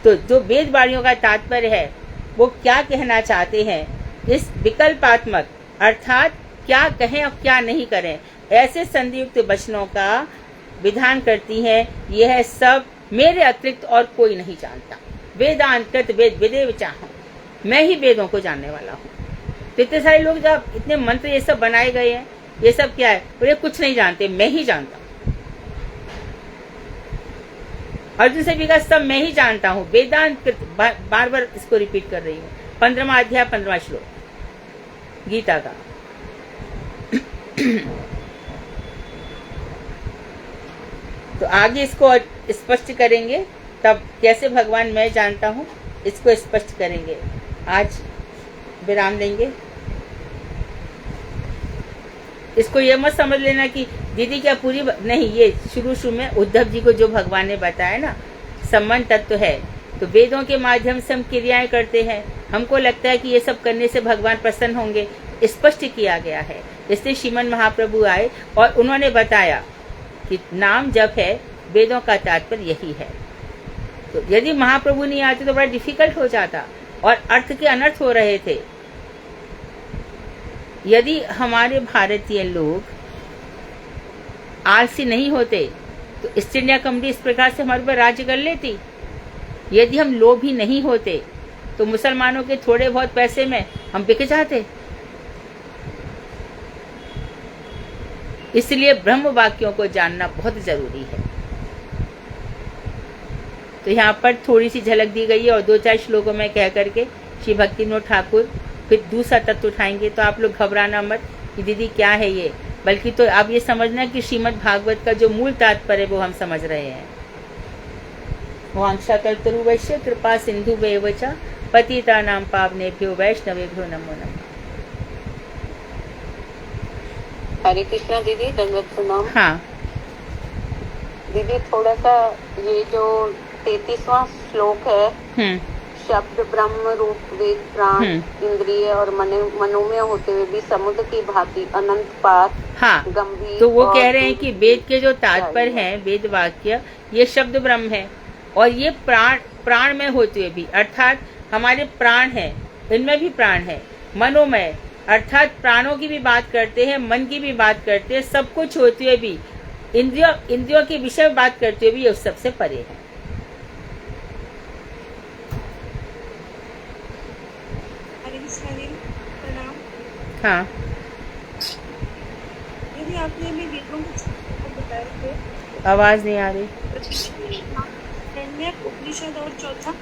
Speaker 1: तो जो वेद वाणियों का तात्पर्य है वो क्या कहना चाहते हैं, इस विकल्पात्मक अर्थात क्या कहें और क्या नहीं करें, ऐसे संधियुक्त वचनों का विधान करती है। यह सब मेरे अतिरिक्त और कोई नहीं जानता। वेदांतकृत वेद विदे विचाहूं, मैं ही वेदों को जानने वाला हूँ। तो इतने सारे लोग जब इतने मंत्र ये सब बनाए गए हैं, ये सब क्या है? तो ये कुछ नहीं जानते, मैं ही जानता हूँ। अर्जुन से भी कहा सब मैं ही जानता हूँ। वेदांतकृत, बार बार इसको रिपीट कर रही हूँ। 15वां अध्याय 15वां श्लोक गीता का। तो आगे इसको स्पष्ट करेंगे, तब कैसे भगवान मैं जानता हूँ इसको स्पष्ट करेंगे। आज विराम देंगे। इसको ये मत समझ लेना कि दीदी क्या पूरी नहीं, ये शुरू में उद्धव जी को जो भगवान ने बताया ना, संबंध तत्व है। तो वेदों के माध्यम से हम क्रियाएं करते हैं, हमको लगता है कि ये सब करने से भगवान प्रसन्न होंगे, स्पष्ट किया गया है। इसलिए श्रीमन महाप्रभु आए और उन्होंने बताया कि नाम जप है, वेदों का तात्पर्य यही है। तो यदि महाप्रभु नहीं आते तो बड़ा डिफिकल्ट हो जाता और अर्थ के अनर्थ हो रहे थे। यदि हमारे भारतीय लोग आलसी नहीं होते तो ईस्ट इंडिया कंपनी इस प्रकार से हमारे ऊपर राज्य कर लेती। यदि हम लोभी नहीं होते तो मुसलमानों के थोड़े बहुत पैसे में हम बिक जाते। इसलिए ब्रह्म वाक्यों को जानना बहुत जरूरी है। तो यहाँ पर थोड़ी सी झलक दी गई है और 2-4 श्लोकों में कह करके श्री भक्ति विनोद ठाकुर फिर दूसरा तत्व उठाएंगे। तो आप लोग घबराना मत कि दीदी क्या है ये, बल्कि तो आप ये समझना कि श्रीमद् भागवत का जो मूल तात्पर्य वो हम समझ रहे हैं। वांछा कल्पतरु वैश्य कृपा सिंधु वेवचा पतिता नाम पावनेभ्यो वैष्णवेभ्यो नमो नमः।
Speaker 2: हरे कृष्णा दीदी, दंडवत प्रणाम।
Speaker 1: हाँ
Speaker 2: दीदी, थोड़ा सा ये जो 33वां श्लोक है, शब्द ब्रह्म रूप वेद प्राण इंद्रिय और मनोमय होते हुए भी समुद्र की भांति अनंत पार
Speaker 1: हाँ,
Speaker 2: गंभीर।
Speaker 1: तो वो कह रहे हैं कि वेद के जो तात्पर्य हैं, वेद वाक्य, ये शब्द ब्रह्म है और ये प्राण में होते हुए भी, अर्थात हमारे प्राण हैं, इनमें भी प्राण है। मनोमय अर्थात प्राणों की भी बात करते हैं, मन की भी बात करते हैं, सब कुछ होते हुए भी इंद्रियों के विषय में बात करते हुए भी ये सबसे परे है। हाँ,
Speaker 4: यदि आपने अभी वेदों को बताए थे,
Speaker 1: आवाज नहीं आ रही।
Speaker 4: उपनिषद और चौथा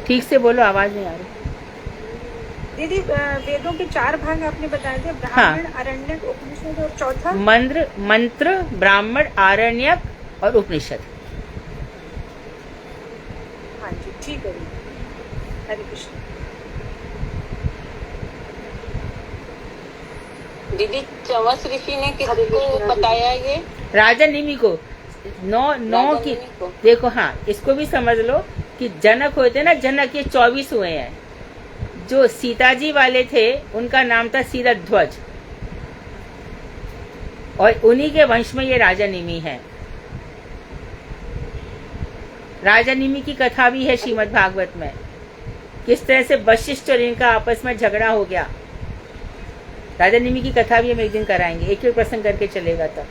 Speaker 1: ठीक से बोलो, आवाज नहीं आ रही।
Speaker 4: दीदी, वेदों के 4 भाग आपने बताए थे, ब्राह्मण, आरण्यक, उपनिषद और चौथा
Speaker 1: मंत्र, ब्राह्मण, आरण्यक और उपनिषद।
Speaker 4: हाँ जी, ठीक है हरे कृष्ण।
Speaker 2: दीदी, चवस ऋषि ने किसको बताया ये?
Speaker 1: राजा निमि को। नौ की देखो। हाँ, इसको भी समझ लो कि जनक होते ना, जनक ये 24 हुए हैं। जो सीताजी वाले थे उनका नाम था सीताध्वज और उन्हीं के वंश में ये राजा निमि है। राजा निमि की कथा भी है श्रीमद् भागवत में, किस तरह से वशिष्ठ और इनका आपस में झगड़ा हो गया। राजा निमि की कथा भी हम एक दिन कराएंगे, एक प्रसंग करके चलेगा तब।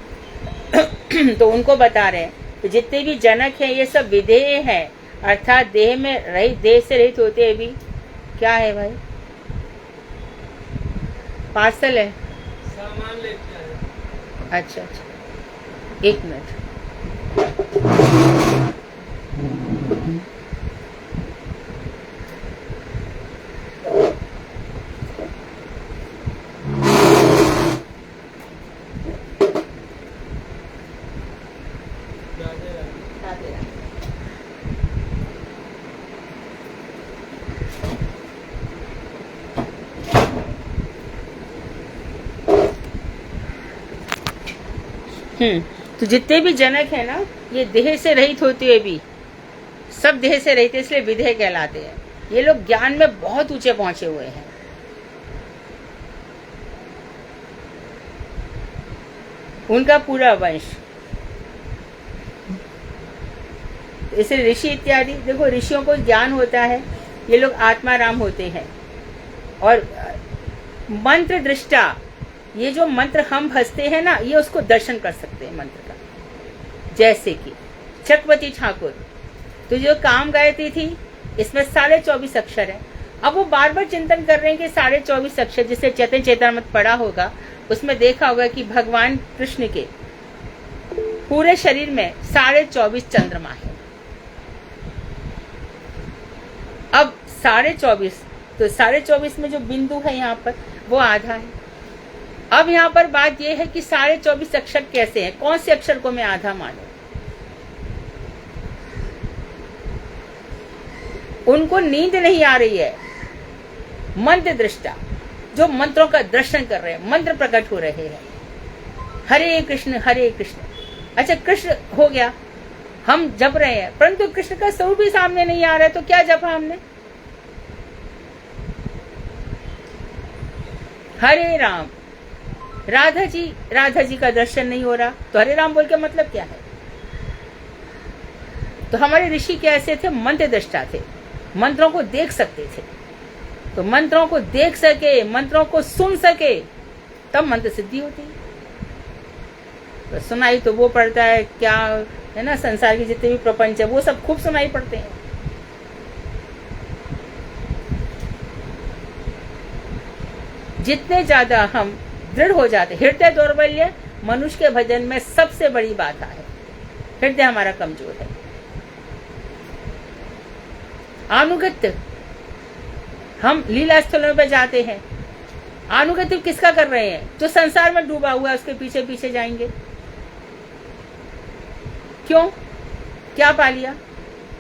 Speaker 1: तो उनको बता रहे हैं तो जितने भी जनक हैं ये सब विधेय हैं, अर्थात देह में रहित, देह से रहित होते भी। क्या है भाई? पार्सल है, सामान लेके आए। अच्छा, एक मिनट। तो जितने भी जनक है ना, ये देह से रहित होते हुए भी, सब देह से रहित, इसलिए विदेह कहलाते हैं। ये लोग ज्ञान में बहुत ऊंचे पहुंचे हुए हैं। उनका पूरा वंश, इसलिए ऋषि इत्यादि, देखो ऋषियों को ज्ञान होता है, ये लोग आत्माराम होते हैं। और मंत्र दृष्टा, ये जो मंत्र हम भजते हैं ना, ये उसको दर्शन कर सकते हैं मंत्र का। जैसे कि चक्रवर्ती ठाकुर, तो जो काम गायत्री थी, इसमें 24.5 अक्षर है। अब वो बार बार चिंतन कर रहे हैं कि 24.5 अक्षर, जिसे चैतन्य चेतामृत पढ़ा होगा, उसमें देखा होगा कि भगवान कृष्ण के पूरे शरीर में 24.5 चंद्रमा है। अब 24.5, तो 24.5 में जो बिंदु है यहाँ पर, वो आधा है। अब यहाँ पर बात यह है कि 24.5 अक्षर कैसे हैं, कौन से अक्षर को मैं आधा मानूं। उनको नींद नहीं आ रही है। मंत्र दृष्टा, जो मंत्रों का दर्शन कर रहे हैं, मंत्र प्रकट हो रहे हैं, हरे कृष्ण हरे कृष्ण। अच्छा, कृष्ण हो गया, हम जप रहे हैं, परंतु कृष्ण का स्वरूप भी सामने नहीं आ रहा है, तो क्या जपा हमने? हरे राम, राधा जी का दर्शन नहीं हो रहा, तो हरे राम बोल के मतलब क्या है? तो हमारे ऋषि कैसे थे? मंत्र दृष्टा थे, मंत्रों को देख सकते थे। तो मंत्रों को देख सके, मंत्रों को सुन सके, तब मंत्र सिद्धि होती है। तो सुनाई तो वो पड़ता है, क्या है ना, संसार के जितने भी प्रपंच है वो सब खूब सुनाई पड़ते हैं। जितने ज्यादा हम दृढ़ हो जाते, हृदय दौर्बल्य मनुष्य के भजन में सबसे बड़ी बाधा है। हृदय हमारा कमजोर है। अनुगत्य, हम लीला स्थलों पे जाते हैं, अनुगत्य किसका कर रहे हैं? जो संसार में डूबा हुआ है, उसके पीछे पीछे जाएंगे। क्यों? क्या पा लिया?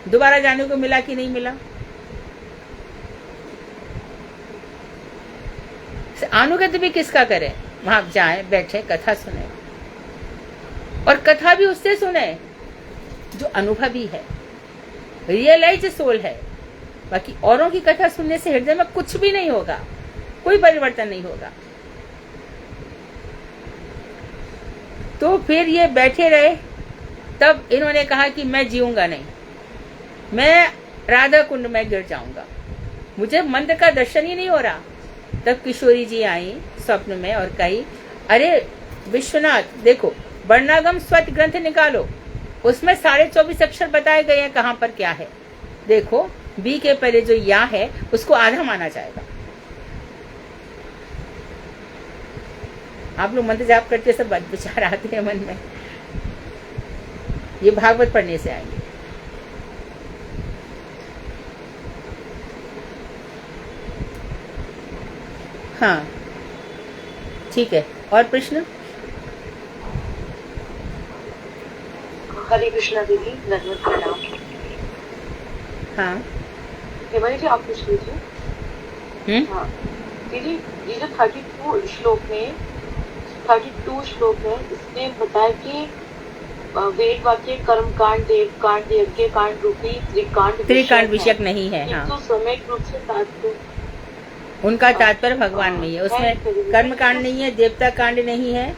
Speaker 1: दोबारा जाने को मिला कि नहीं मिला? अनुगत्य भी किसका करें? वहां जाए, बैठे, कथा सुने, और कथा भी उससे सुने जो अनुभवी है, रियलाइज सोल है। बाकी औरों की कथा सुनने से हृदय में कुछ भी नहीं होगा, कोई परिवर्तन नहीं होगा। तो फिर ये बैठे रहे, तब इन्होंने कहा कि मैं जीऊंगा नहीं, मैं राधा कुंड में गिर जाऊंगा, मुझे मंत्र का दर्शन ही नहीं हो रहा। तब किशोरी जी आई स्वप्न में और कही, अरे विश्वनाथ, देखो वर्णागम स्वत ग्रंथ निकालो, उसमें 24.5 अक्षर बताए गए हैं, कहाँ पर क्या है। देखो बी के पहले जो या है उसको आधा माना जाएगा। आप लोग मंत्र जाप करते सब विचार आते हैं मन में, ये भागवत पढ़ने से आएंगे। हाँ ठीक है, और प्रश्न?
Speaker 5: हरे कृष्णा दीदी, धन्यवाद, प्रणाम।
Speaker 1: हाँ
Speaker 5: हेमाली जी, आप पूछ लीजिए। हाँ दीदी, ये जो 32 श्लोक में इसमें बताया कि वेद वाक्य कर्म कांड, देव कांड, यज्ञ कांड रूपी त्रिकांड विषयक
Speaker 1: नहीं है। हाँ,
Speaker 5: तो समय रूप से तात्पर्य,
Speaker 1: उनका तात्पर्य भगवान में ही है। उसमें कर्म कांड नहीं है, देवता कांड नहीं है,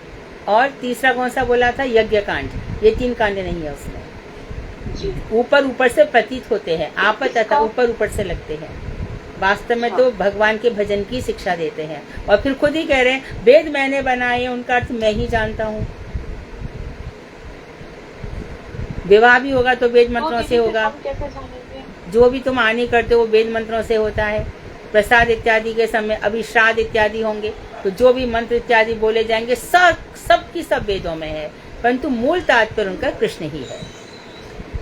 Speaker 1: और तीसरा कौन सा बोला था? यज्ञ कांड। ये 3 कांड नहीं है उसमें। ऊपर से प्रतीत होते हैं, आपत अतः ऊपर से लगते हैं, वास्तव में तो भगवान के भजन की शिक्षा देते हैं। और फिर खुद ही कह रहे हैं, वेद मैंने बनाए, उनका अर्थ मैं ही जानता हूँ। विवाह भी होगा तो वेद मंत्रों से होगा, जो भी तुम हानि करते हो वो वेद मंत्रों से होता है। प्रसाद इत्यादि के समय अभी श्राद्ध इत्यादि होंगे, तो जो भी मंत्र इत्यादि बोले जाएंगे सब की सब वेदों में है, परंतु मूल तात्पर्य उनका कृष्ण ही है।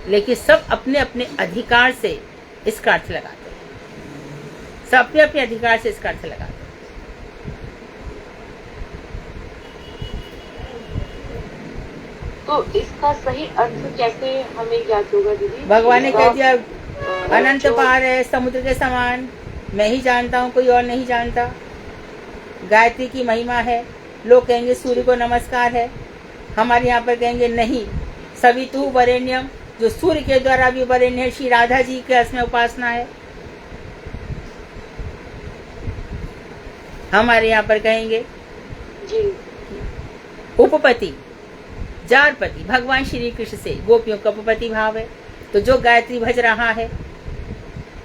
Speaker 1: लेकिन सब अपने अपने अधिकार से इसका अर्थ लगाते हैं, सब अपने अपने अधिकार से इसका अर्थ लगाते हैं।
Speaker 5: तो इसका सही अर्थ कैसे हमें ज्ञात होगा दीदी?
Speaker 1: भगवान ने कह दिया, अनंत पार है, समुद्र के समान, मैं ही जानता हूँ, कोई और नहीं जानता। गायत्री की महिमा है, लोग कहेंगे सूर्य को नमस्कार है, हमारे यहाँ पर कहेंगे नहीं, सवितु वरेण्यम, जो सूर्य के द्वारा भी वरेण्य है, श्री राधा जी के इसमें उपासना है। हमारे यहाँ पर कहेंगे
Speaker 5: जी
Speaker 1: उपपति, जारपति, भगवान श्री कृष्ण से गोपियों का उपपति भाव है। तो जो गायत्री भज रहा है,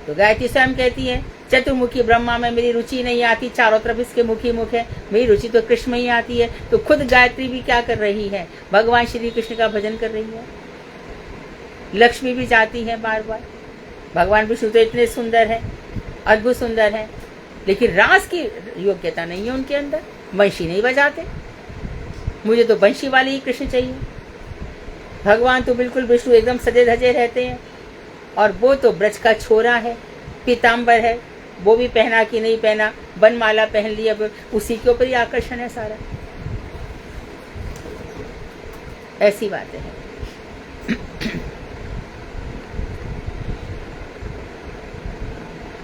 Speaker 1: तो गायत्री स्वयं कहती है चतुर्मुखी ब्रह्मा में मेरी रुचि नहीं आती, चारों तरफ इसके मुखी मुख है, मेरी रुचि तो कृष्ण में ही आती है। तो खुद गायत्री भी क्या कर रही है, भगवान श्री कृष्ण का भजन कर रही है। लक्ष्मी भी जाती है बार बार। भगवान विष्णु तो इतने सुंदर है, अद्भुत सुंदर है, लेकिन रास की योग्यता नहीं है उनके अंदर, वंशी नहीं बजाते। मुझे तो बंशी वाले ही कृष्ण चाहिए। भगवान तो बिल्कुल विष्णु एकदम सजे धजे रहते हैं, और वो तो ब्रज का छोरा है, पीताम्बर है, वो भी पहना कि नहीं पहना, बनमाला पहन ली, अब उसी के ऊपर ही आकर्षण है सारा। ऐसी बातें हैं।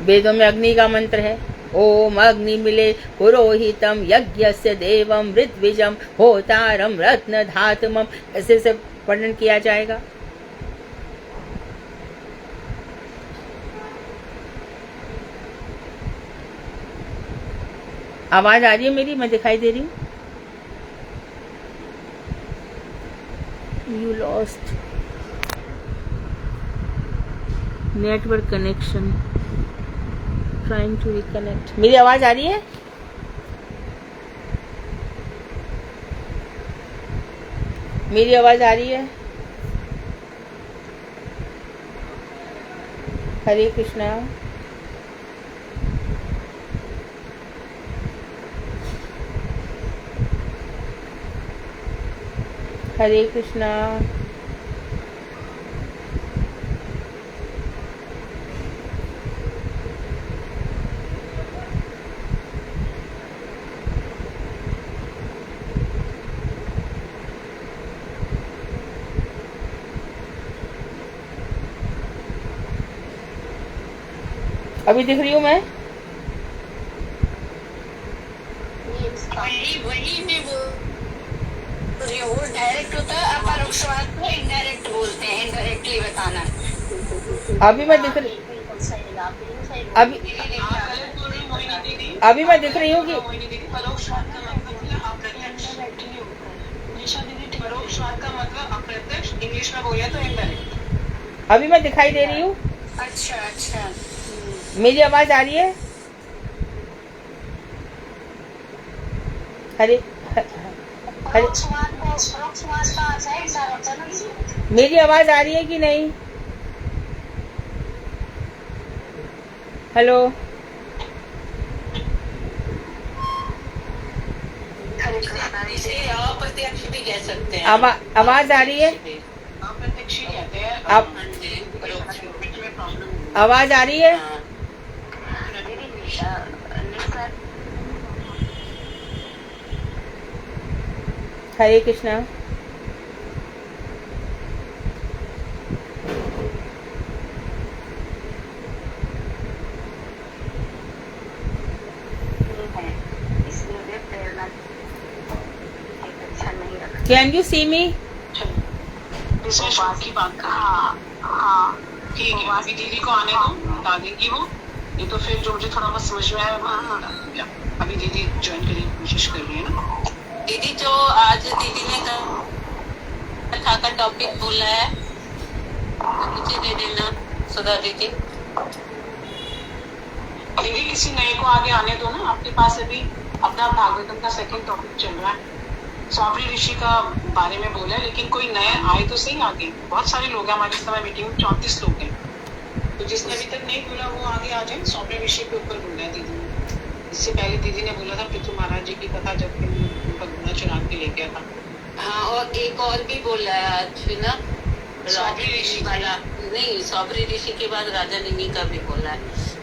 Speaker 1: वेदों में अग्नि का मंत्र है, ओम अग्नि मिले पुरोहितम यज्ञस्य देवम ऋत्विजम होतारम रत्न धातुमम, ऐसे से वर्णन किया जाएगा। आवाज आ रही है मेरी, मैं दिखाई दे रही हूँ? You lost network connection, trying to reconnect. मेरी आवाज आ रही है? मेरी आवाज आ रही है? हरे कृष्णा। हरे कृष्णा। अभी दिख रही हूँ मैं?
Speaker 6: वही मैं बोल रही हूँ, वो डायरेक्ट होता है, अपरोक्षवाद को इनडायरेक्ट बोलते हैं, इनडायरेक्टली बताना।
Speaker 1: अभी मैं दिख रही, अभी मैं दिख रही हूँ कि
Speaker 3: परोक्षवाद का मतलब अप्रत्यक्ष, परोक्षवाद का मतलब अप्रत्यक्ष, इंग्लिश में बोले तो इनडायरेक्ट।
Speaker 1: अभी मैं दिखाई दे रही हूँ?
Speaker 6: अच्छा अच्छा।
Speaker 1: मेरी आवाज आ रही है? हरे हरे, मेरी आवाज आ रही है कि नहीं? हेलो,
Speaker 6: अप्रत्यक्ष भी कह सकते हैं।
Speaker 1: आवाज आ रही है?
Speaker 3: अप्रत्यक्ष ही कहते हैं।
Speaker 1: आप आवाज आ रही है? हरे कृष्णा। कैन यू सी मी?
Speaker 3: की बात हाँ ठीक है, अभी दीदी को आने दो, बता देंगी वो। ये तो फिर जो मुझे थोड़ा बहुत समझ में आया वो बता दूंगी। अभी दीदी ज्वाइन करने की कोशिश कर रही है ना।
Speaker 6: दीदी जो आज दीदी ने कथा का टॉपिक बोला है मुझे दे देना सुधा दीदी।
Speaker 3: दीदी किसी नए को आगे आने दो ना, आपके पास अभी अपना भागवतम का सेकंड टॉपिक चल रहा है। सौभरी ऋषि का बारे में बोला है, लेकिन कोई नए आए तो सही आगे। बहुत सारे लोग हैं हमारे समय मीटिंग में, 34 लोग हैं। तो जिसने अभी तक नहीं बोला वो आगे आ जाए। सौभरी ऋषि के ऊपर बोला है दीदी ने। इससे पहले दीदी ने बोला था पृथु महाराज जी की कथा जब भगवान चुनाव के ले गया था।
Speaker 6: हाँ, और एक और भी बोला है आज ना,
Speaker 3: सौभरी ऋषि
Speaker 6: वाला नहीं, सौभरी ऋषि के बाद राजा निमि का भी बोला है।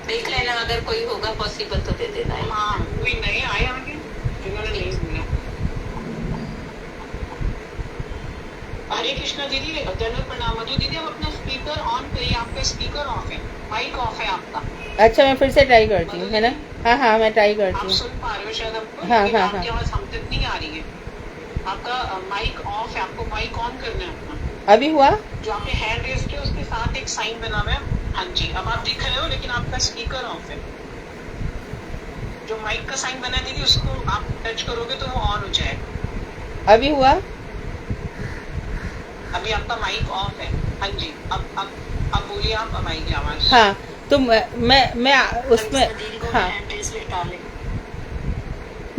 Speaker 6: देख लेना, अगर कोई होगा पॉसिबल तो दे देना है।
Speaker 3: हाँ, कोई नए आए आगे जिन्होंने नहीं बोला। हरे कृष्णा दीदी, दंडवत प्रणाम। मधु दीदी अब अपना स्पीकर ऑन करिए, आपका स्पीकर ऑफ है, माइक ऑफ है आपका।
Speaker 1: अच्छा, मैं फिर से ट्राई करती हूँ, है ना? हाँ हाँ, मैं ट्राई करती
Speaker 3: आप
Speaker 1: हूँ।
Speaker 3: सुन पा रहे हो शायद हमको?
Speaker 1: हाँ,
Speaker 3: लेकिन
Speaker 1: हाँ,
Speaker 3: आपकी
Speaker 1: हाँ।
Speaker 3: आवाज हम तक नहीं आ रही है। आपका माइक ऑफ है, आपको माइक ऑन करना है अपना।
Speaker 1: अभी हुआ?
Speaker 3: जो आपने हैंड रेज किया उसके साथ एक साइन बना हुआ है। हाँ जी, अब आप दिख रहे हो लेकिन आपका स्पीकर ऑफ है। जो माइक का साइन बना है दीदी, उसको आप टच करोगे तो वो ऑन हो जाएगा।
Speaker 1: अभी हुआ?
Speaker 3: अभी आपका माइक ऑफ है। हाँ जी, अब बोलिए आप, अब आएगी आवाज।
Speaker 1: हाँ, तो मैं उसमें, हाँ,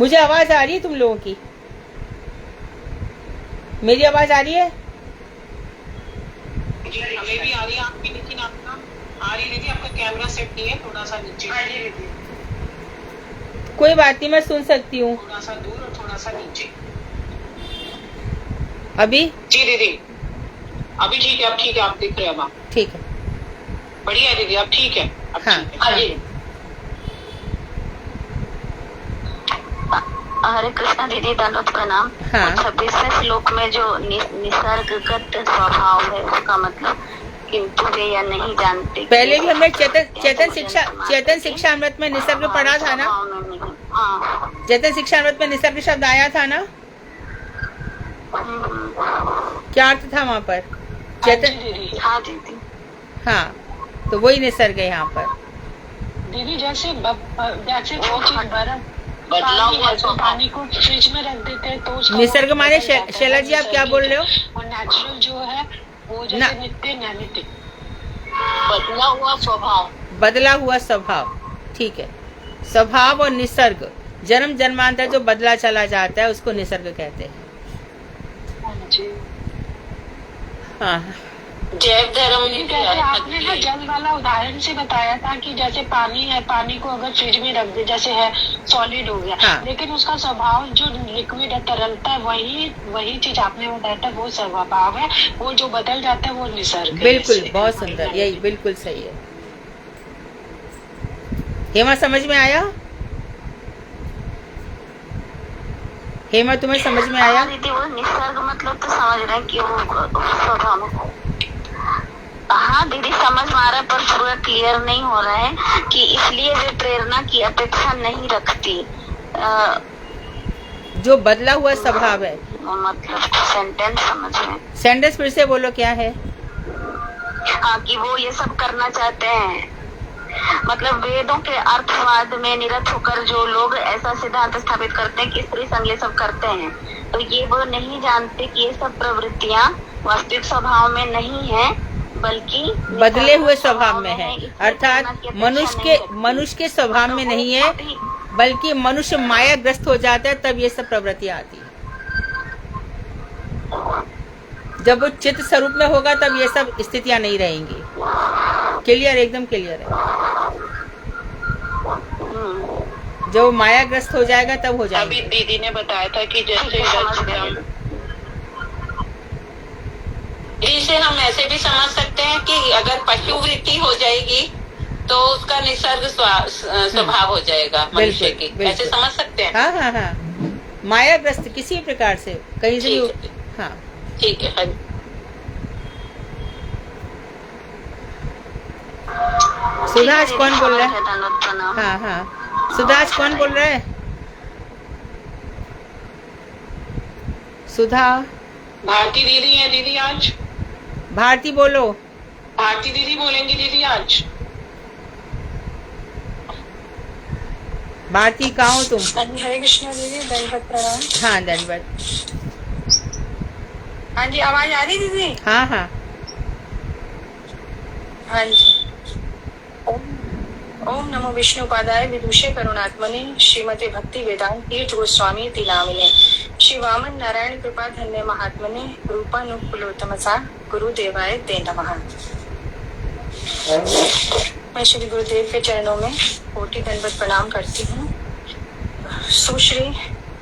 Speaker 1: मुझे आवाज आ रही है तुम लोगों की? मेरी आवाज आ रही है?
Speaker 3: जी हमें भी आ रही है आपकी, लेकिन आपका आ रही दीदी, आपका कैमरा सेट नहीं है, थोड़ा सा नीचे।
Speaker 1: कोई बात नहीं, मैं सुन सकती हूँ।
Speaker 3: थोड़ा सा दूर और थोड़ा सा नीचे।
Speaker 1: अभी?
Speaker 3: जी दीदी अभी ठीक है, अब ठीक है, आप दिख रहे हैं अब आप।
Speaker 1: ठीक है,
Speaker 3: बढ़िया है दीदी, अब ठीक है, अब
Speaker 1: हाँ,
Speaker 3: ठीक है। हाँ जी।
Speaker 2: हरे कृष्णा दीदी, दंडवत प्रणाम।
Speaker 1: हाँ।
Speaker 2: 26वें श्लोक में जो निसर्गगत स्वभाव है उसका मतलब किंतु वे या नहीं जानते।
Speaker 1: पहले भी हमने चेतन शिक्षा अमृत में निसर्ग पढ़ा था ना? चेतन शिक्षा अमृत में निसर्ग शब्द आया था ना? क्या अर्थ था वहाँ पर? चेतन,
Speaker 2: हाँ दीदी,
Speaker 1: हाँ, तो वही निसर्ग है यहाँ पर।
Speaker 3: दीदी जैसे कोई चीज बर्फ
Speaker 5: बदला हुआ
Speaker 3: तो पानी को फ्रिज में रख देते हैं तो उसका
Speaker 1: निसर्ग माने
Speaker 3: बदल जाता है।
Speaker 1: शैला जी, आप क्या बोल रहे हो?
Speaker 3: और नेचुरल जो है वो
Speaker 1: ना।
Speaker 3: जैसे नित्य नैमितिक।
Speaker 5: बदला हुआ स्वभाव।
Speaker 1: बदला हुआ स्वभाव, ठीक है। स्वभाव और निसर्ग, जन्म जन्मांतर जो बदला चला जाता है उसको निसर्ग कहते हैं। हाँ,
Speaker 5: जैव धर्म
Speaker 3: जैसे आपने ना जल वाला उदाहरण से बताया था कि जैसे पानी है, पानी को अगर फ्रिज में रख दे जैसे है सॉलिड हो गया,
Speaker 1: हाँ।
Speaker 3: लेकिन उसका स्वभाव जो लिक्विड है, तरलता है, वही चीज आपने बताया था, वो स्वभाव है, वो जो बदल जाता है वो निसर्ग है।
Speaker 1: बिल्कुल,
Speaker 3: इससे
Speaker 1: बहुत सुंदर, यही बिल्कुल सही है। हेमा, समझ में आया? हेमा, तुम्हें समझ में आया?
Speaker 2: दीदी वो निसर्ग मतलब तो समझ रहे हैं कि वो स्वभाव है। हाँ दीदी समझ में आ रहा है, पर पूरा क्लियर नहीं हो रहा है कि इसलिए वे प्रेरणा की अपेक्षा नहीं रखती।
Speaker 1: जो बदला हुआ स्वभाव है,
Speaker 2: मतलब सेंटेंस समझ में।
Speaker 1: सेंटेंस फिर से बोलो, क्या है?
Speaker 2: हाँ, कि वो ये सब करना चाहते हैं। मतलब वेदों के अर्थवाद में निरत होकर जो लोग ऐसा सिद्धांत स्थापित करते हैं कि स्त्री संग ये सब करते हैं, तो ये वो नहीं जानते कि ये सब प्रवृत्तियां वास्तविक स्वभाव में नहीं है, बल्कि
Speaker 1: बदले हुए स्वभाव में है। अर्थात मनुष्य के स्वभाव में नहीं है, बल्कि मनुष्य मायाग्रस्त हो जाता है तब ये सब प्रवृत्तियां आती है। जब वो चित्त स्वरूप में होगा तब ये सब स्थितियां नहीं रहेंगी। क्लियर, एकदम क्लियर है। जब वो मायाग्रस्त हो जाएगा तब हो जाएगा।
Speaker 5: अभी दीदी ने बताया था कि जैसे
Speaker 6: इसे हम ऐसे भी समझ सकते हैं कि अगर पशु वृत्ति हो जाएगी तो उसका निसर्ग स्वभाव हो जाएगा मनुष्य की, ऐसे समझ सकते हैं।
Speaker 1: हाँ हाँ हाँ, मायाग्रस्त किसी प्रकार से कहीं से भी। हाँ
Speaker 6: ठीक है।
Speaker 1: सुधा, आज कौन बोल रहा है? हाँ हाँ, सुधा, आज कौन बोल रहा है? सुधा,
Speaker 3: भारती दीदी है दीदी आज।
Speaker 1: भारती बोलो।
Speaker 3: भारती दीदी बोलेंगी दीदी आज।
Speaker 1: भारती, कहाँ हो तुम?
Speaker 4: हरे कृष्णा दीदी, दंडवत प्रणाम।
Speaker 1: हाँ, दंडवत।
Speaker 4: हाँ जी, आवाज आ रही दीदी?
Speaker 1: हाँ हाँ
Speaker 4: हाँ जी। ओम नमो विष्णुपादाय विदुषे करुणात्मने श्रीमते भक्ति वेदांत तीर्थ गोस्वामी तिनामिने श्री वामन नारायण कृपा धन्य महात्मने रूपानुकुलोत्तमसा गुरुदेवाय ते नमः। मैं श्री गुरुदेव के चरणों में कोटि दंडवत प्रणाम करती हूँ। सुश्री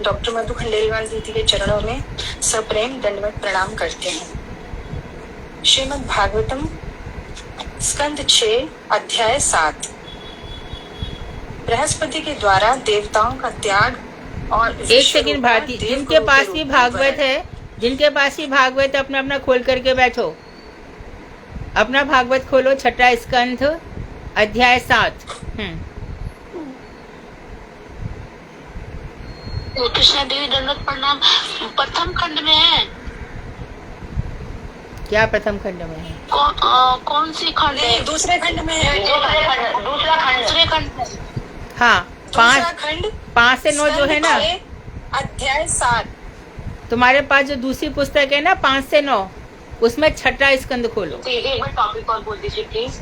Speaker 4: डॉक्टर मधु खंडेलवाल दीदी के चरणों में सप्रेम दंडवत प्रणाम करते हैं। श्रीमद् भागवतम स्कंद 6 अध्याय 7। बृहस्पति के द्वारा देवताओं का त्याग और
Speaker 1: एक सेकंड भारती, जिनके पास भी भागवत है, जिनके पास भी भागवत अपना अपना खोल करके बैठो। अपना भागवत खोलो, 6 स्कंध अध्याय 7।
Speaker 6: कृष्णा देवी दंडवत प्रणाम। प्रथम खंड में है।
Speaker 1: क्या प्रथम खंड में है?
Speaker 6: कौन सी खंड है?
Speaker 4: दूसरे खंड में है।
Speaker 6: दूसरे खंड में।
Speaker 1: हाँ,
Speaker 4: दूसरा खंड
Speaker 1: 5 से 9 जो है ना,
Speaker 4: अध्याय 7।
Speaker 1: तुम्हारे पास जो दूसरी पुस्तक है ना 5 से 9, उसमें 6वां स्कंद खोलो।
Speaker 5: एक बार टॉपिक और बोल दीजिए प्लीज।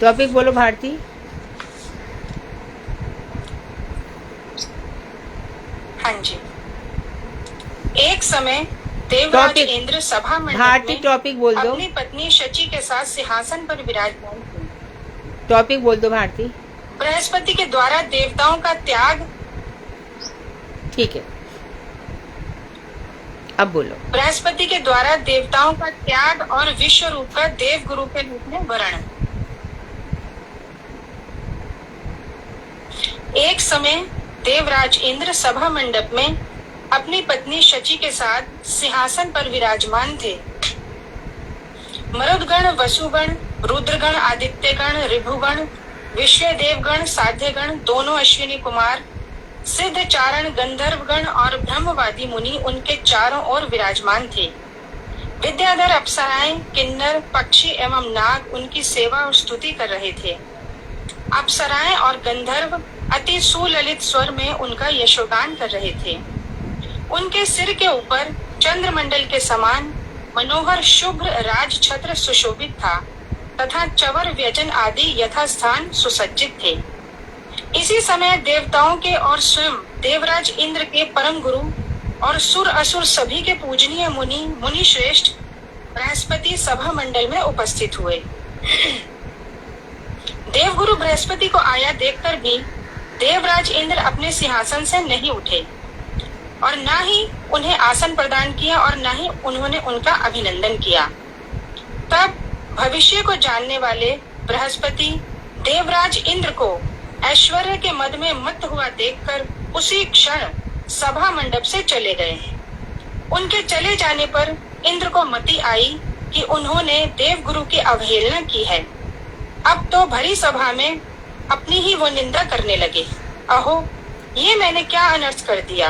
Speaker 1: टॉपिक बोलो भारती।
Speaker 4: हाँ जी। एक समय देवराज
Speaker 1: टॉपिक।
Speaker 4: इंद्र सभा मंडप
Speaker 1: भारती
Speaker 4: में
Speaker 1: टॉपिक बोल दो।
Speaker 4: अपनी पत्नी शची के साथ सिंहासन पर विराजमान थे।
Speaker 1: टॉपिक बोल दो भारती।
Speaker 4: बृहस्पति के द्वारा देवताओं का त्याग।
Speaker 1: ठीक है, अब बोलो।
Speaker 4: बृहस्पति के द्वारा देवताओं का त्याग और विश्व रूप का देव गुरु के रूप में वर्ण। एक समय देवराज इंद्र सभा मंडप में अपनी पत्नी शची के साथ सिंहासन पर विराजमान थे। मरुदगण, वसुगण, रुद्रगण, आदित्यगण, ऋभुगण, विश्व देवगण, साध्यगण, दोनों अश्विनी कुमार, सिद्ध चारण, गंधर्वगण और ब्रह्मवादी मुनि उनके चारों ओर विराजमान थे। विद्याधर अप्सराएं, किन्नर, पक्षी एवं नाग उनकी सेवा और स्तुति कर रहे थे। अप्सराएं और गंधर्व अति सुललित स्वर में उनका यशोगान कर रहे थे। उनके सिर के ऊपर चंद्रमंडल के समान मनोहर शुभ्र राज छत्र सुशोभित था तथा चवर व्यजन आदि यथास्थान सुसज्जित थे। इसी समय देवताओं के और स्वयं देवराज इंद्र के परम गुरु और सुर असुर सभी के पूजनीय मुनि श्रेष्ठ बृहस्पति सभा मंडल में उपस्थित हुए। देवगुरु बृहस्पति को आया देखकर भी देवराज इंद्र अपने सिंहासन से नहीं उठे और न ही उन्हें आसन प्रदान किया और न ही उन्होंने उनका अभिनंदन किया। तब भविष्य को जानने वाले बृहस्पति देवराज इंद्र को ऐश्वर्य के मद में मत हुआ देखकर उसी क्षण सभा मंडप से चले गए। उनके चले जाने पर इंद्र को मति आई कि उन्होंने देवगुरु की अवहेलना की है। अब तो भरी सभा में अपनी ही वो निंदा करने लगे। अहो, ये मैंने क्या अनर्थ कर दिया।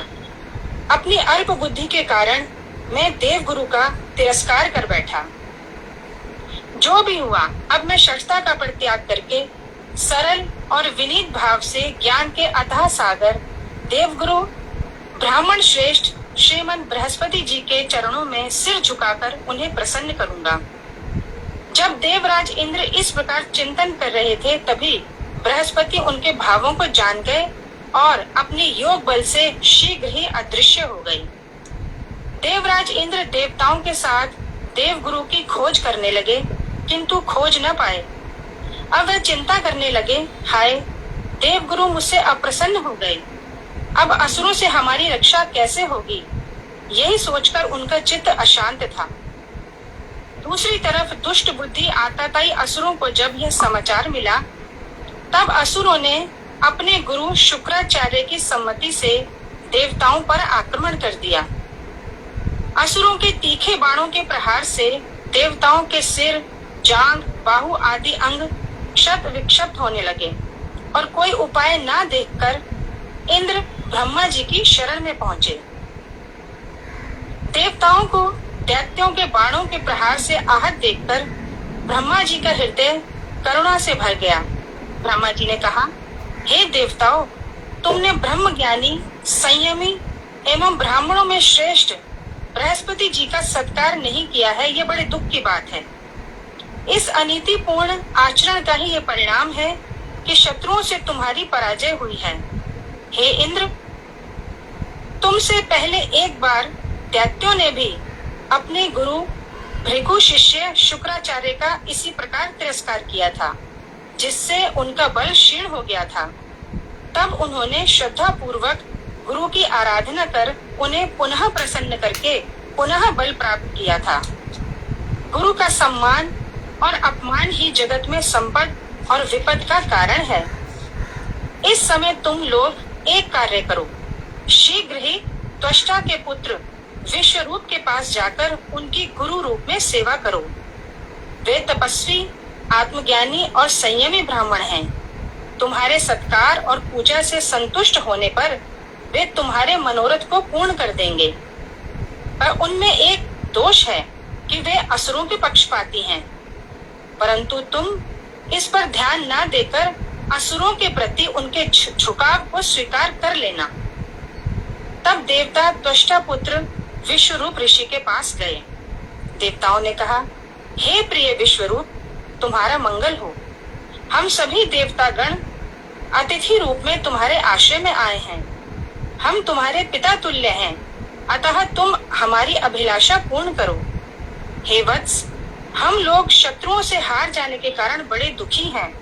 Speaker 4: अपनी अल्प बुद्धि के कारण मैं देवगुरु का तिरस्कार कर बैठा। जो भी हुआ, अब मैं शठता का परित्याग करके सरल और विनीत भाव से ज्ञान के अथाह सागर देवगुरु ब्राह्मण श्रेष्ठ श्रीमद बृहस्पति जी के चरणों में सिर झुकाकर उन्हें प्रसन्न करूंगा। जब देवराज इंद्र इस प्रकार चिंतन कर रहे थे, तभी बृहस्पति उनके भावों को जान गए और अपने योग बल से शीघ्र ही अदृश्य हो गए। देवराज इंद्र देवताओं के साथ देवगुरु की खोज करने लगे, किंतु खोज न पाए। अब वे चिंता करने लगे, हाय, देवगुरु मुझसे अप्रसन्न हो गए। अब असुरों से हमारी रक्षा कैसे होगी? यही सोचकर उनका चित्त अशांत था। दूसरी तरफ दुष्ट बुद्धि आताताई असुरों को जब यह समाचार मिला, तब असुरों ने अपने गुरु शुक्राचार्य की सम्मति से देवताओं पर आक्रमण कर दिया। असुरों के तीखे बाणों के प्रहार से देवताओं के सिर, जांग, बाहु आदि अंग क्षत विक्षत होने लगे और कोई उपाय ना देखकर इंद्र ब्रह्मा जी की शरण में पहुंचे। देवताओं को दैत्यों के बाणों के प्रहार से आहत देखकर ब्रह्मा जी का हृदय करुणा से भर गया। ब्रह्मा जी ने कहा, हे देवताओं, तुमने ब्रह्म ज्ञानी, संयमी एवं ब्राह्मणों में श्रेष्ठ बृहस्पति जी का सत्कार नहीं किया है। यह बड़े दुख की बात है। इस अनीतिपूर्ण आचरण का ही यह परिणाम है कि शत्रुओं से तुम्हारी पराजय हुई है। हे इंद्र, तुमसे पहले एक बार दैत्यों ने भी अपने गुरु भृगु शिष्य शुक्राचार्य का इसी प्रकार तिरस्कार किया था, जिससे उनका बल क्षीण हो गया था। तब उन्होंने श्रद्धा पूर्वक गुरु की आराधना कर उन्हें पुनः प्रसन्न करके पुनः बल प्राप्त किया था। गुरु का सम्मान और अपमान ही जगत में संपद और विपद का कारण है। इस समय तुम लोग एक कार्य करो, शीघ्र ही त्वष्टा के पुत्र विश्वरूप के पास जाकर उनकी गुरु रूप में सेवा करो। वे तपस्वी, आत्मज्ञानी और संयमी ब्राह्मण हैं। तुम्हारे सत्कार और पूजा से संतुष्ट होने पर वे तुम्हारे मनोरथ को पूर्ण कर देंगे। पर उनमें एक दोष है कि वे असुरों के पक्षपाती हैं, परंतु तुम इस पर ध्यान न देकर असुरों के प्रति उनके झुकाव को स्वीकार कर लेना। तब देवता त्वष्टा पुत्र विश्वरूप ऋषि के पास गए। देवताओं ने कहा, हे प्रिय विश्वरूप, तुम्हारा मंगल हो। हम सभी देवतागण अतिथि रूप में तुम्हारे आश्रय में आए हैं। हम तुम्हारे पिता तुल्य हैं, अतः तुम हमारी अभिलाषा पूर्ण करो। हे वत्स, हम लोग शत्रुओं से हार जाने के कारण बड़े दुखी हैं।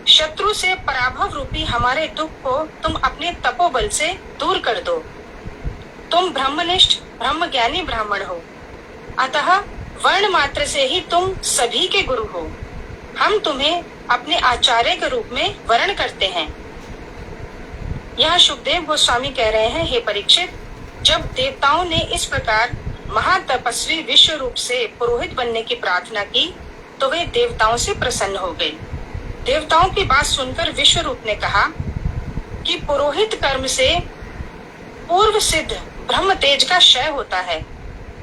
Speaker 4: शत्रु से पराभव रूपी हमारे दुख को तुम अपने तपोबल से दूर कर दो। तुम ब्रह्मनिष्ठ ब्रह्मज्ञानी ब्राह्मण हो, अतः वर्ण मात्र से ही तुम सभी के गुरु हो। हम तुम्हें अपने आचार्य के रूप में वर्ण करते हैं। यहाँ शुकदेव गोस्वामी कह रहे हैं, हे परीक्षित, जब देवताओं ने इस प्रकार महातपस्वी विश्व रूप से पुरोहित बनने की प्रार्थना की तो वे देवताओं से प्रसन्न हो गए। देवताओं की बात सुनकर विश्व रूप ने कहा कि पुरोहित कर्म से पूर्व सिद्ध ब्रह्म तेज का क्षय होता है,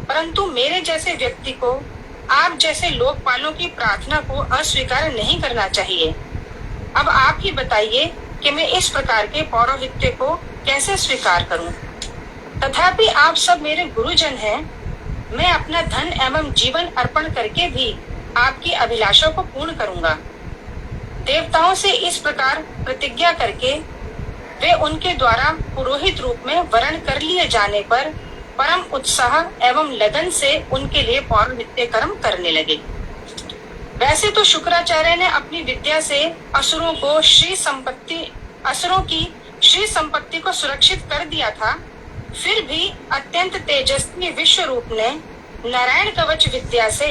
Speaker 4: परंतु मेरे जैसे व्यक्ति को आप जैसे लोकपालों की प्रार्थना को अस्वीकार नहीं करना चाहिए। अब आप ही बताइए कि मैं इस प्रकार के पौरोहित्य को कैसे स्वीकार करूं? तथापि आप सब मेरे गुरुजन हैं। मैं अपना धन एवं जीवन अर्पण करके भी आपकी अभिलाषा को पूर्ण करूंगा। देवताओं से इस प्रकार प्रतिज्ञा करके वे उनके द्वारा पुरोहित रूप में वर्ण कर लिए जाने पर परम उत्साह एवं लगन से उनके लिए पौरोहित्य कर्म करने लगे। वैसे तो शुक्राचार्य ने अपनी विद्या से असुरों की श्री संपत्ति को सुरक्षित कर दिया था, फिर भी अत्यंत तेजस्वी विश्व रूप ने नारायण कवच विद्या से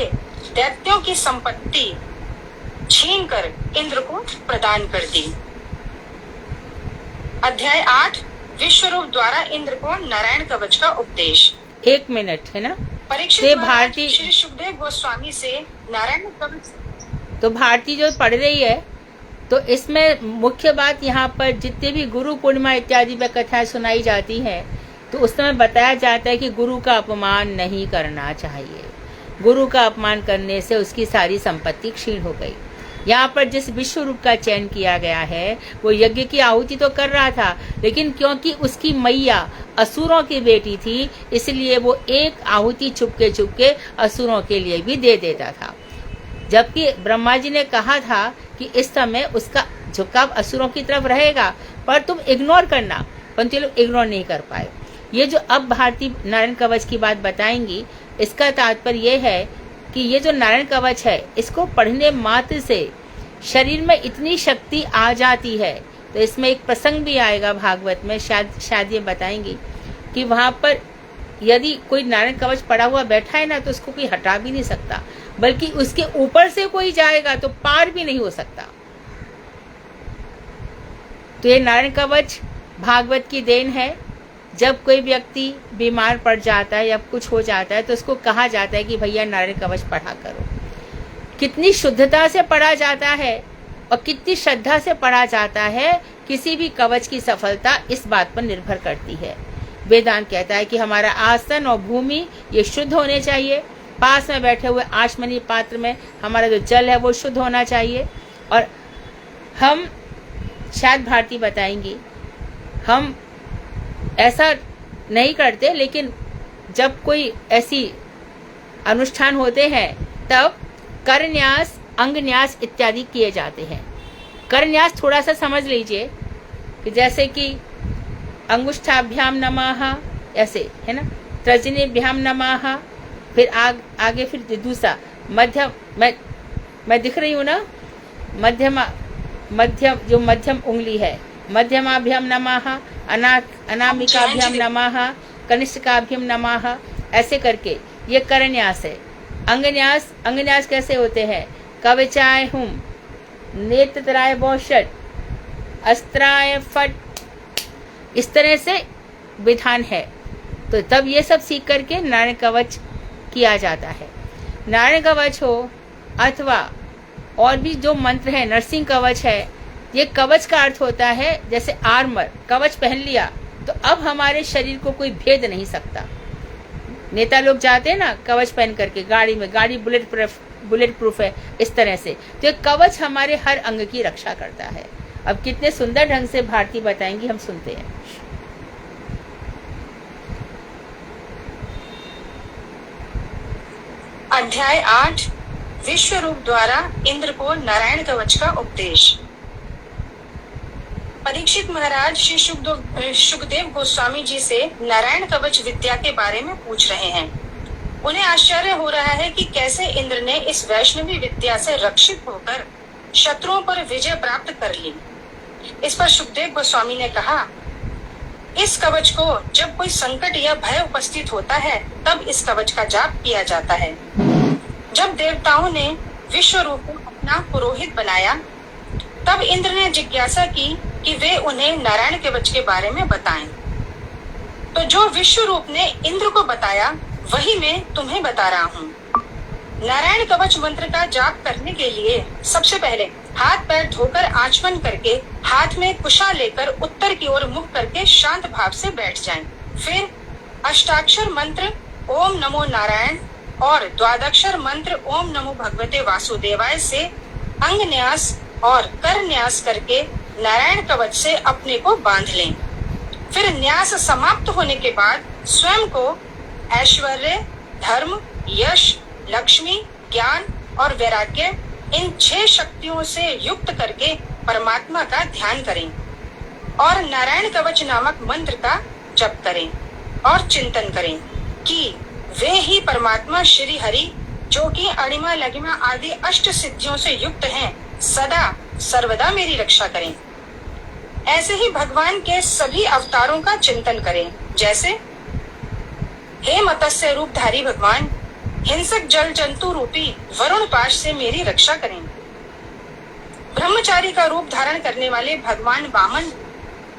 Speaker 4: दैत्यों की संपत्ति छीनकर इंद्र को प्रदान कर दी। अध्याय 8 विश्वरूप द्वारा इंद्र को नारायण कवच का उपदेश।
Speaker 1: 1 मिनट है ना।
Speaker 4: परीक्षित भारती श्री सुखदेव गोस्वामी से नारायण कवच।
Speaker 1: तो भारती जो पढ़ रही है, तो इसमें मुख्य बात यहाँ पर जितने भी गुरु पूर्णिमा इत्यादि में कथाएं सुनाई जाती हैं, तो उस समय बताया जाता है कि गुरु का अपमान नहीं करना चाहिए। गुरु का अपमान करने से उसकी सारी संपत्ति क्षीण हो गई। यहाँ पर जिस विश्व रूप का चयन किया गया है, वो यज्ञ की आहुति तो कर रहा था, लेकिन क्योंकि उसकी मैया असुरों की बेटी थी, इसलिए वो एक आहुति चुपके असुरों के लिए भी दे देता था। जबकि ब्रह्मा जी ने कहा था कि इस समय उसका झुकाव असुरों की तरफ रहेगा, पर तुम इग्नोर करना, परंतु ये लोग इग्नोर नहीं कर पाए। ये जो अब भारती नारायण कवच की बात बताएंगी, इसका तात्पर्य ये है कि ये जो नारायण कवच है, इसको पढ़ने मात्र से शरीर में इतनी शक्ति आ जाती है। तो इसमें एक प्रसंग भी आएगा भागवत में, शायद ये बताएंगी कि वहां पर यदि कोई नारायण कवच पड़ा हुआ बैठा है ना, तो उसको कोई हटा भी नहीं सकता, बल्कि उसके ऊपर से कोई जाएगा तो पार भी नहीं हो सकता। तो ये नारायण कवच भागवत की देन है। जब कोई व्यक्ति बीमार पड़ जाता है या कुछ हो जाता है, तो उसको कहा जाता है कि भैया नारायण कवच पढ़ा करो। कितनी शुद्धता से पढ़ा जाता है और कितनी श्रद्धा से पढ़ा जाता है, किसी भी कवच की सफलता इस बात पर निर्भर करती है। वेदांत कहता है कि हमारा आसन और भूमि ये शुद्ध होने चाहिए। पास में बैठे हुए आचमनी पात्र में हमारा जो जल है वो शुद्ध होना चाहिए। और हम, शायद भारती बताएंगी, हम ऐसा नहीं करते, लेकिन जब कोई ऐसी अनुष्ठान होते हैं तब करन्यास, अंगन्यास इत्यादि किए जाते हैं। करन्यास थोड़ा सा समझ लीजिए कि जैसे कि अंगुष्ठाभ्याम नमः, ऐसे है ना, तर्जनीभ्याम नमः, फिर आगे फिर दूसरा मध्यम, मैं दिख रही हूँ ना, मध्यम जो मध्यम उंगली है, मध्यमाभ्याम नमः, अनामिकाभ्याम नमः, कनिष्ठकाभ्याम नमः, ऐसे करके ये करन्यास है। अंगन्यास कैसे होते हैं? कवचाय हुम, नेत्रत्राय बौषट, अस्त्राय फट, इस तरह से विधान है। तो तब ये सब सीख करके नारायण कवच किया जाता है। नारायण कवच हो अथवा और भी जो मंत्र है, नरसिंह कवच है, ये कवच का अर्थ होता है जैसे आर्मर, कवच पहन लिया तो अब हमारे शरीर को कोई भेद नहीं सकता। नेता लोग जाते हैं ना कवच पहन करके गाड़ी में, गाड़ी बुलेट प्रूफ है, इस तरह से। तो ये कवच हमारे हर अंग की रक्षा करता है। अब कितने सुंदर ढंग से भारती बताएंगी, हम सुनते हैं।
Speaker 4: अध्याय 8 विश्व रूप द्वारा इंद्र को नारायण कवच का उपदेश। परीक्षित महाराज श्री सुखदेव गोस्वामी जी से नारायण कवच विद्या के बारे में पूछ रहे हैं। उन्हें आश्चर्य हो रहा है कि कैसे इंद्र ने इस वैष्णवी विद्या से रक्षित होकर शत्रुओं पर विजय प्राप्त कर ली। इस पर सुखदेव गोस्वामी ने कहा, इस कवच को जब कोई संकट या भय उपस्थित होता है तब इस कवच का जाप किया जाता है। जब देवताओं ने विश्व रूप को अपना पुरोहित बनाया तब इंद्र ने जिज्ञासा की कि वे उन्हें नारायण कवच के बारे में बताएं। तो जो विश्व रूप ने इंद्र को बताया वही मैं तुम्हें बता रहा हूँ। नारायण कवच मंत्र का जाप करने के लिए सबसे पहले हाथ पैर धोकर आचमन करके हाथ में कुशा लेकर उत्तर की ओर मुख करके शांत भाव से बैठ जाएं। फिर अष्टाक्षर मंत्र ओम नमो नारायण और द्वादक्षर मंत्र ओम नमो भगवते वासुदेवाय से अंग न्यास और कर न्यास करके नारायण कवच से अपने को बांध लें। फिर न्यास समाप्त होने के बाद स्वयं को ऐश्वर्य, धर्म, यश, लक्ष्मी, ज्ञान और वैराग्य इन 6 शक्तियों से युक्त करके परमात्मा का ध्यान करें और नारायण कवच नामक मंत्र का जप करें और चिंतन करें कि वे ही परमात्मा श्री हरि जो कि अणिमा लघिमा आदि अष्ट सिद्धियों से युक्त हैं, सदा सर्वदा मेरी रक्षा करें। ऐसे ही भगवान के सभी अवतारों का चिंतन करें, जैसे हे मत्स्य रूपधारी भगवान, हिंसक जल जंतु रूपी वरुण पाश से मेरी रक्षा करें। ब्रह्मचारी का रूप धारण करने वाले भगवान वामन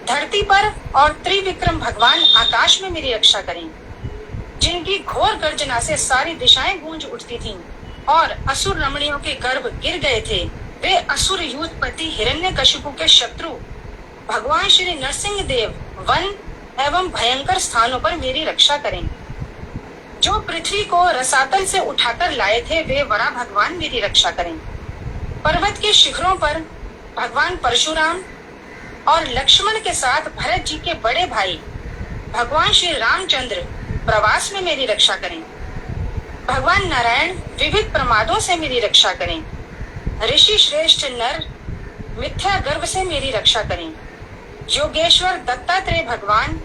Speaker 4: धरती पर और त्रिविक्रम भगवान आकाश में मेरी रक्षा करें। जिनकी घोर गर्जना से सारी दिशाएं गूंज उठती थीं और असुर रमणियों के गर्भ गिर गए थे, वे असुर यूथपति हिरण्यकशिपु के शत्रु भगवान श्री नरसिंह देव वन एवं भयंकर स्थानों पर मेरी रक्षा करें। जो पृथ्वी को रसातल से उठाकर लाए थे, वे वरा भगवान मेरी रक्षा करें। पर्वत के शिखरों पर भगवान परशुराम और लक्ष्मण के साथ भरत जी के बड़े भाई भगवान श्री रामचंद्र प्रवास में मेरी रक्षा करें। भगवान नारायण विविध प्रमादों से मेरी रक्षा करें। ऋषि श्रेष्ठ नर मिथ्या गर्भ से मेरी रक्षा करें। योगेश्वर दत्तात्रेय भगवान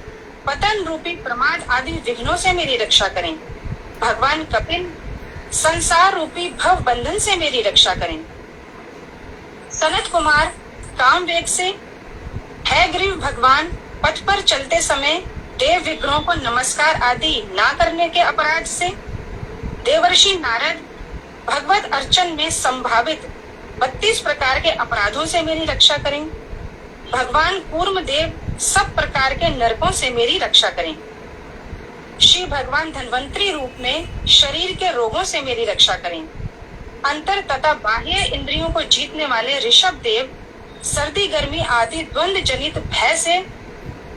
Speaker 4: पतन रूपी प्रमाद आदि विघ्नों से मेरी रक्षा करें। भगवान कपिल संसार रूपी भव बंधन से मेरी रक्षा करें। सनत कुमार काम वेग से, हैग्रीव भगवान पथ पर चलते समय देव विग्रहों को नमस्कार आदि ना करने के अपराध से, देवर्षि नारद भगवत अर्चन में संभावित 32 प्रकार के अपराधों से मेरी रक्षा करें। भगवान कूर्म देव सब प्रकार के नरकों से मेरी रक्षा करें। श्री भगवान धन्वंतरी रूप में शरीर के रोगों से मेरी रक्षा करें। अंतर तथा बाह्य इंद्रियों को जीतने वाले ऋषभ देव सर्दी गर्मी आदि द्वंद्व जनित भय से,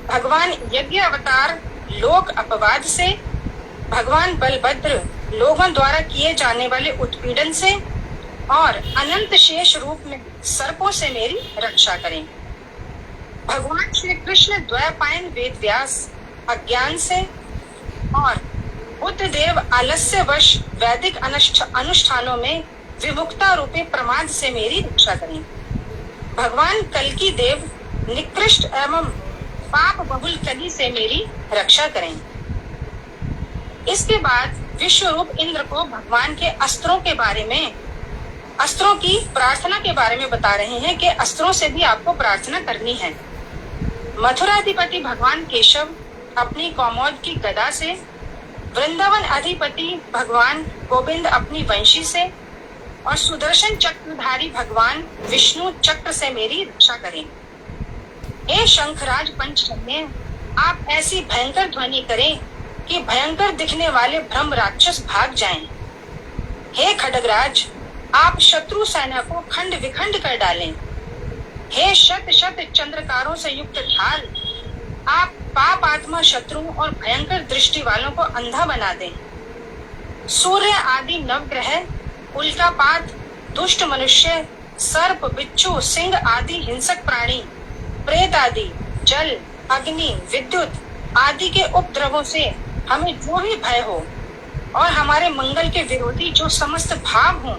Speaker 4: भगवान यज्ञ अवतार लोक अपवाद से, भगवान बलभद्र लोगों द्वारा किए जाने वाले उत्पीड़न से और अनंत शेष रूप में सर्पों से मेरी रक्षा करें। भगवान श्री कृष्ण द्वैपायन वेद व्यास अज्ञान से और बुद्ध देव आलस्यवश वैदिक अनुष्ठानों में विमुक्ता रूपी प्रमाद से मेरी रक्षा करें। भगवान कल्की देव निकृष्ट एवं पाप बहुल कली से मेरी रक्षा करें। इसके बाद विश्व रूप इंद्र को भगवान के अस्त्रों के बारे में, अस्त्रों की प्रार्थना के बारे में बता रहे हैं कि अस्त्रों से भी आपको प्रार्थना करनी है। मथुराधिपति भगवान केशव अपनी कौमोद की गदा से, वृंदावन अधिपति भगवान गोविंद अपनी वंशी से और सुदर्शन चक्रधारी भगवान विष्णु चक्र से मेरी रक्षा करें। हे शंखराज पंचजन्य, आप ऐसी भयंकर ध्वनि करें कि भयंकर दिखने वाले ब्रह्म राक्षस भाग जाएं। हे खड्गराज, आप शत्रु सेना को खंड विखंड कर डालें। हे शत शत चंद्रकारों से युक्त ढाल, आप पाप आत्मा शत्रुओं और भयंकर दृष्टि वालों को अंधा बना दें। सूर्य आदि नवग्रह, उल्कापात, दुष्ट मनुष्य, सर्प, बिच्छू, सिंह आदि हिंसक प्राणी, प्रेत आदि, जल, अग्नि, विद्युत आदि के उपद्रवों से हमें जो भी भय हो और हमारे मंगल के विरोधी जो समस्त भाव हों,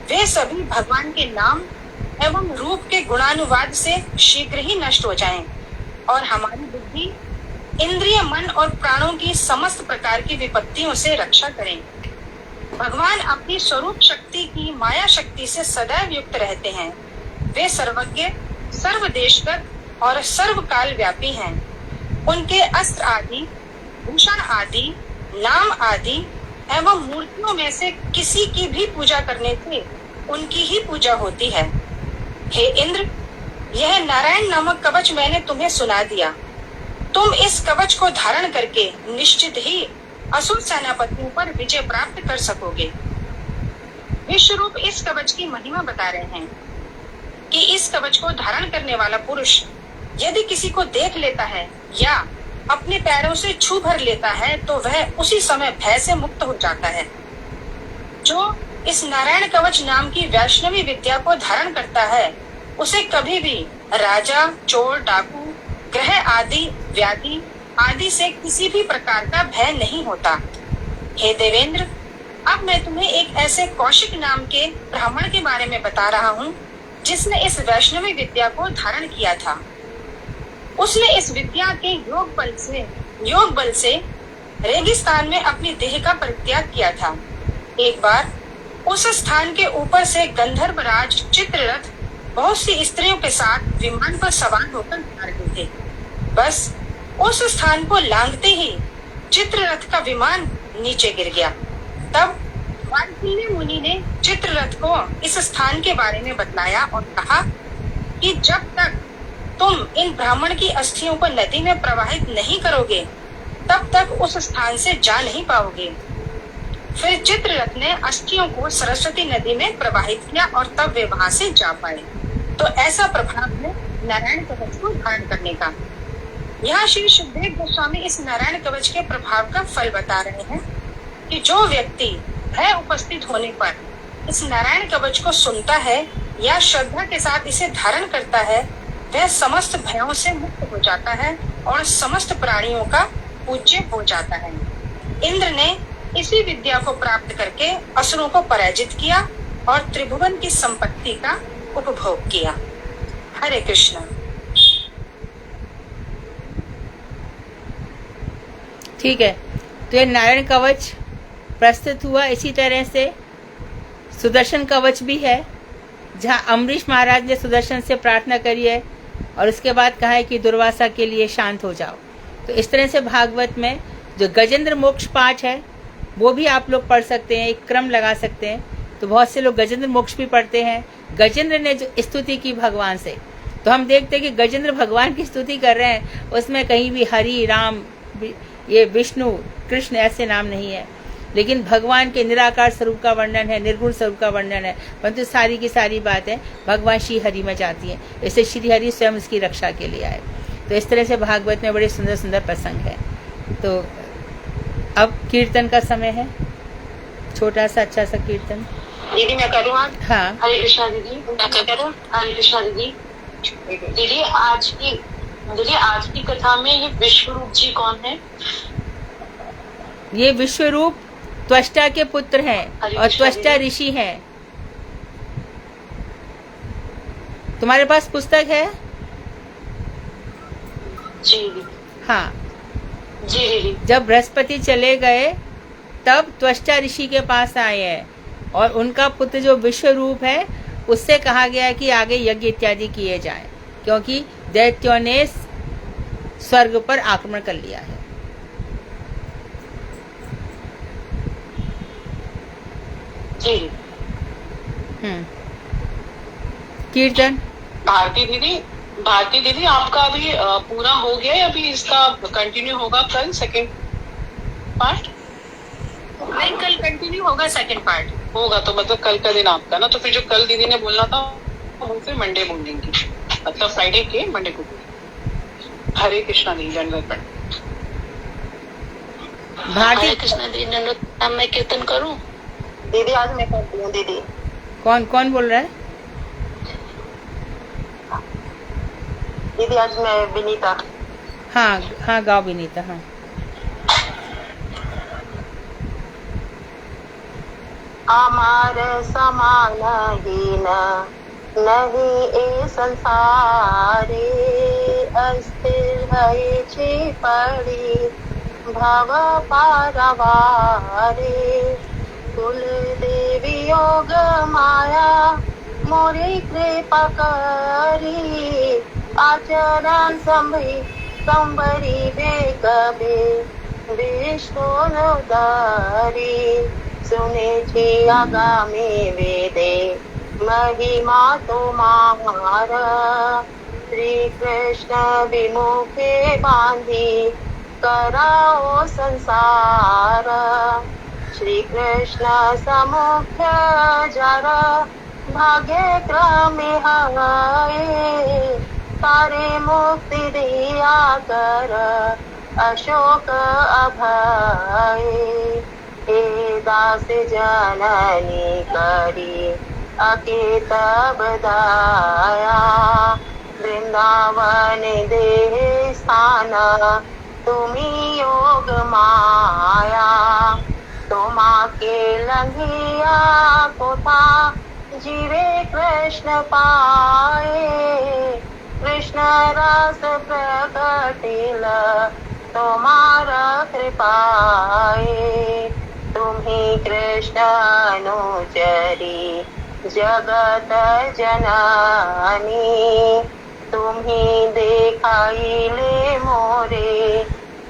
Speaker 4: वे सभी भगवान के नाम एवं रूप के गुणानुवाद से शीघ्र ही नष्ट हो जाएं और हमारी बुद्धि, इंद्रिय, मन और प्राणों की समस्त प्रकार की विपत्तियों से रक्षा करें। भगवान अपनी स्वरूप शक्ति की माया शक्ति से सदैव युक्त रहते हैं। वे सर्वज्ञ, सर्वदेशगत और सर्वकाल व्यापी हैं। उनके अस्त्र आदि, भूषण आदि, नाम आदि एवं मूर्तियों में से किसी की भी पूजा करने से उनकी ही पूजा होती है। हे इंद्र, यह नारायण नामक कवच मैंने तुम्हें सुना दिया। तुम इस कवच को धारण करके निश्चित ही असुर सेनापतियों पर विजय प्राप्त कर सकोगे। विश्वरूप इस कवच की महिमा बता रहे हैं कि इस कवच को धारण करने वाला पुरुष यदि किसी को देख लेता है या अपने पैरों से छू भर लेता है तो वह उसी समय भय से मुक्त हो जाता है। जो इस नारायण कवच नाम की वैष्णवी विद्या को धारण करता है, उसे कभी भी राजा, चोर, डाकू, ग्रह आदि, व्याधि आदि से किसी भी प्रकार का भय नहीं होता। हे देवेंद्र, अब मैं तुम्हें एक ऐसे कौशिक नाम के ब्राह्मण के बारे में बता रहा हूँ जिसने इस वैष्णवी विद्या को धारण किया था। उसने इस विद्या के योग बल से रेगिस्तान में अपनी देह का परित्याग किया था। एक बार उस स्थान के ऊपर से गंधर्व राज चित्ररथ बहुत सी स्त्रियों के साथ विमान पर सवार होकर जा रहे थे। बस उस स्थान को लांघते ही चित्ररथ का विमान नीचे गिर गया। तब वाल्मीकि मुनि ने चित्ररथ को इस स्थान के बारे में बतलाया और कहा कि जब तक तुम इन ब्राह्मण की अस्थियों को नदी में प्रवाहित नहीं करोगे, तब तक उस स्थान से जा नहीं पाओगे। फिर चित्ररथ ने अस्थियों को सरस्वती नदी में प्रवाहित किया और तब वे वहां से जा पाए। तो ऐसा प्रभाव है नारायण कवच को धारण करने का। यहाँ श्री सुखदेव गोस्वामी इस नारायण कवच के प्रभाव का फल बता रहे हैं कि जो व्यक्ति भय उपस्थित होने पर इस नारायण कवच को सुनता है या श्रद्धा के साथ इसे धारण करता है, वह समस्त भयों से मुक्त हो जाता है और समस्त प्राणियों का पूज्य हो जाता है। इंद्र ने इसी विद्या को प्राप्त करके असुरों को पराजित किया और त्रिभुवन की संपत्ति का उपभोग किया। हरे कृष्ण।
Speaker 1: ठीक है, तो ये नारायण कवच प्रस्तुत हुआ। इसी तरह से सुदर्शन कवच भी है, जहाँ अम्बरीश महाराज ने सुदर्शन से प्रार्थना करी है और उसके बाद कहा है कि दुर्वासा के लिए शांत हो जाओ। तो इस तरह से भागवत में जो गजेंद्र मोक्ष पाठ है वो भी आप लोग पढ़ सकते हैं, एक क्रम लगा सकते हैं। तो बहुत से लोग गजेंद्र मोक्ष भी पढ़ते हैं। गजेंद्र ने जो स्तुति की भगवान से, तो हम देखते हैं कि गजेंद्र भगवान की स्तुति कर रहे हैं, उसमें कहीं भी हरि, राम, ये विष्णु, कृष्ण ऐसे नाम नहीं है, लेकिन भगवान के निराकार स्वरूप का वर्णन है, निर्गुण स्वरूप का वर्णन है। परंतु सारी की सारी बातें भगवान श्री हरि में जाती हैं। इससे श्री हरि स्वयं उसकी रक्षा के लिए आए। तो इस तरह से भागवत में बड़े सुंदर सुंदर प्रसंग है। तो अब कीर्तन का समय है, छोटा सा अच्छा सा कीर्तन।
Speaker 5: दीदी मैं करूँ?
Speaker 1: हाँ,
Speaker 5: हरे कृष्णा दीदी। हरे कृष्णा दीदी। दीदी आज की कथा में ये विश्वरूप जी कौन है?
Speaker 1: ये विश्वरूप त्वष्टा के पुत्र हैं और त्वष्टा ऋषि हैं। तुम्हारे पास पुस्तक है?
Speaker 5: जी।
Speaker 1: हाँ
Speaker 5: जी दीदी।
Speaker 1: जब बृहस्पति चले गए तब त्वष्टा ऋषि के पास आए हैं और उनका पुत्र जो विश्वरूप है उससे कहा गया कि आगे यज्ञ इत्यादि किए जाएं, क्योंकि दैत्यों ने स्वर्ग पर आक्रमण कर लिया है।
Speaker 5: जी।
Speaker 1: कीर्तन।
Speaker 3: भारती दीदी आपका अभी पूरा हो गया है, अभी इसका कंटिन्यू होगा कल सेकंड पार्ट?
Speaker 4: नहीं, कल कंटिन्यू होगा सेकंड पार्ट।
Speaker 3: होगा तो मतलब कल का दिन आपका ना, तो फिर जो कल दीदी ने बोलना था वो फिर मंडे बोलेंगी। मतलब फ्राइडे के मंडे को। हरे कृष्णा दी दंडवत प्रणाम।
Speaker 1: भारती
Speaker 6: हरे कृष्ण दी दंडवत प्रणाम। मैं कीर्तन करूं?
Speaker 4: दीदी आज मैं करती हूँ दीदी।
Speaker 1: कौन कौन बोल रहा है?
Speaker 4: दीदी आज मैं विनीता।
Speaker 1: हाँ हाँ, गाओ विनीता। हाँ।
Speaker 4: अमार समान हीन नहीं ए संसारे, अस्थिर है छी पड़ी भव पारवारे। कुल देवी योग माया मोरी कृपा करी, आचरण संबरी बेकबे विष्णु दारी। सुने छी आगामी वेदे महिमा तुम्हारा, श्री कृष्ण विमुखे बांधी कराओ संसार। श्री कृष्ण समुख्य जरा भाग्य क्रमे हाय, तारे मुक्ति दिया कर अशोक अभय। हे दास जननी करी अकेत बदाया, वृंदावन देह स्थान तुम्ही योग माया। तुमा के लंघिया कोथा जीवे कृष्ण पाए, कृष्ण रस प्रकटिल तुम्हारा कृपाए। तुम्ही कृष्ण अनुचरी जगत जननी, तुम्ही देखाइले मोरे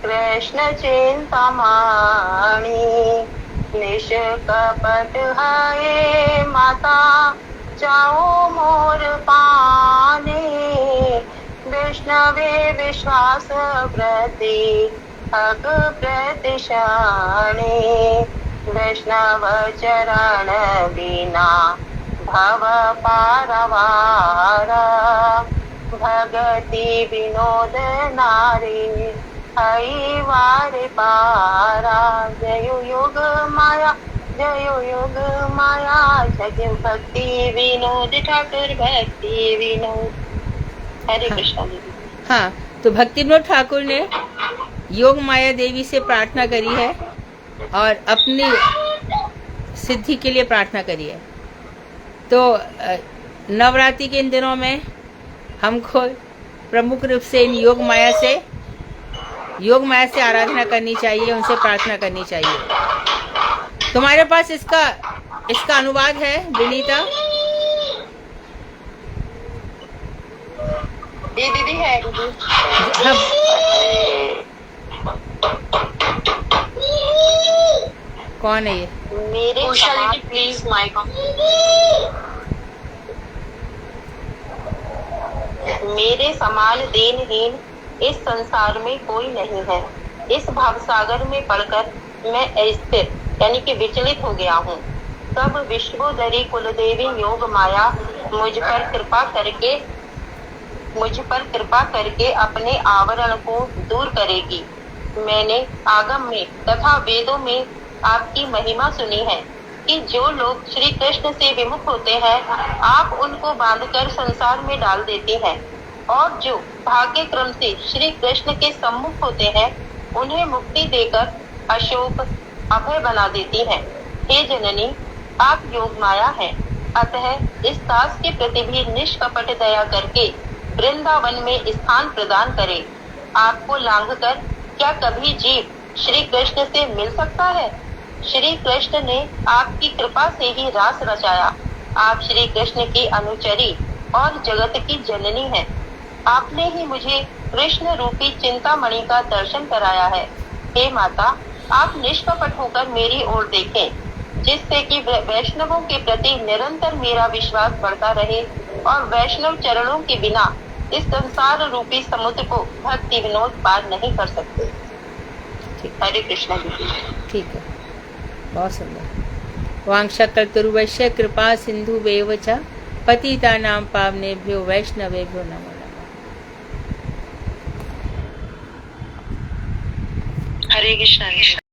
Speaker 4: कृष्ण चिंतामणि। निष्कपट है माता जाओ मोर पाने, वैष्णवे विश्वास प्रति अग प्रतिशाने। वैष्णव चरण बिना भव पारवारा, भगति विनोद नारी हई वारे पारा। जय योग माया जय योग माया, जय भक्ति विनोद ठाकुर भक्ति विनोद। हरे कृष्णा दीदी।
Speaker 1: हाँ, तो भक्ति विनोद ठाकुर ने योग माया देवी से प्रार्थना करी है और अपनी सिद्धि के लिए प्रार्थना करी है। तो नवरात्रि के इन दिनों में हमको प्रमुख रूप से इन योग माया से आराधना करनी चाहिए, उनसे प्रार्थना करनी चाहिए। तुम्हारे पास इसका अनुवाद है विनीता?
Speaker 4: दीदी है दीदी।
Speaker 1: कौन है ये?
Speaker 4: मेरे
Speaker 6: प्लीज माइक ऑन।
Speaker 4: मेरे समान दीनहीन इस संसार में कोई नहीं है। इस भावसागर में पड़कर मैं अस्थिर यानी कि विचलित हो गया हूँ। तब विश्वोदरी कुलदेवी योग माया मुझ पर कृपा करके अपने आवरण को दूर करेगी। मैंने आगम में तथा वेदों में आपकी महिमा सुनी है कि जो लोग श्री कृष्ण से विमुख होते हैं, आप उनको बांधकर संसार में डाल देते हैं, और जो भाग्य क्रम से श्री कृष्ण के सम्मुख होते हैं, उन्हें मुक्ति देकर अशोक अभय बना देती हैं। हे जननी, आप योग माया हैं, अतः इस दास के प्रति भी निष्कपट दया करके वृंदावन में स्थान प्रदान करें। आपको लांघकर क्या कभी जीव श्री कृष्ण से मिल सकता है? श्री कृष्ण ने आपकी कृपा से ही रास रचाया। आप श्री कृष्ण की अनुचरी और जगत की जननी हैं। आपने ही मुझे कृष्ण रूपी चिंतामणि का दर्शन कराया है। हे माता, आप निष्कपट होकर मेरी ओर देखें, जिससे कि वैष्णवों के प्रति निरंतर मेरा विश्वास बढ़ता रहे और वैष्णव चरणों के बिना इस संसार रूपी समुद्र को भक्ति विनोद पार नहीं कर सकते। हरे कृष्णा दीदी।
Speaker 1: ठीक है, बहुत सुंदर। वांछा कल्पतरुभ्यश्च कृपा सिंधुभ्येव च पतितानां पावनेभ्यो वैष्णवेभ्यो नमो नमः।
Speaker 4: हरे कृष्णा।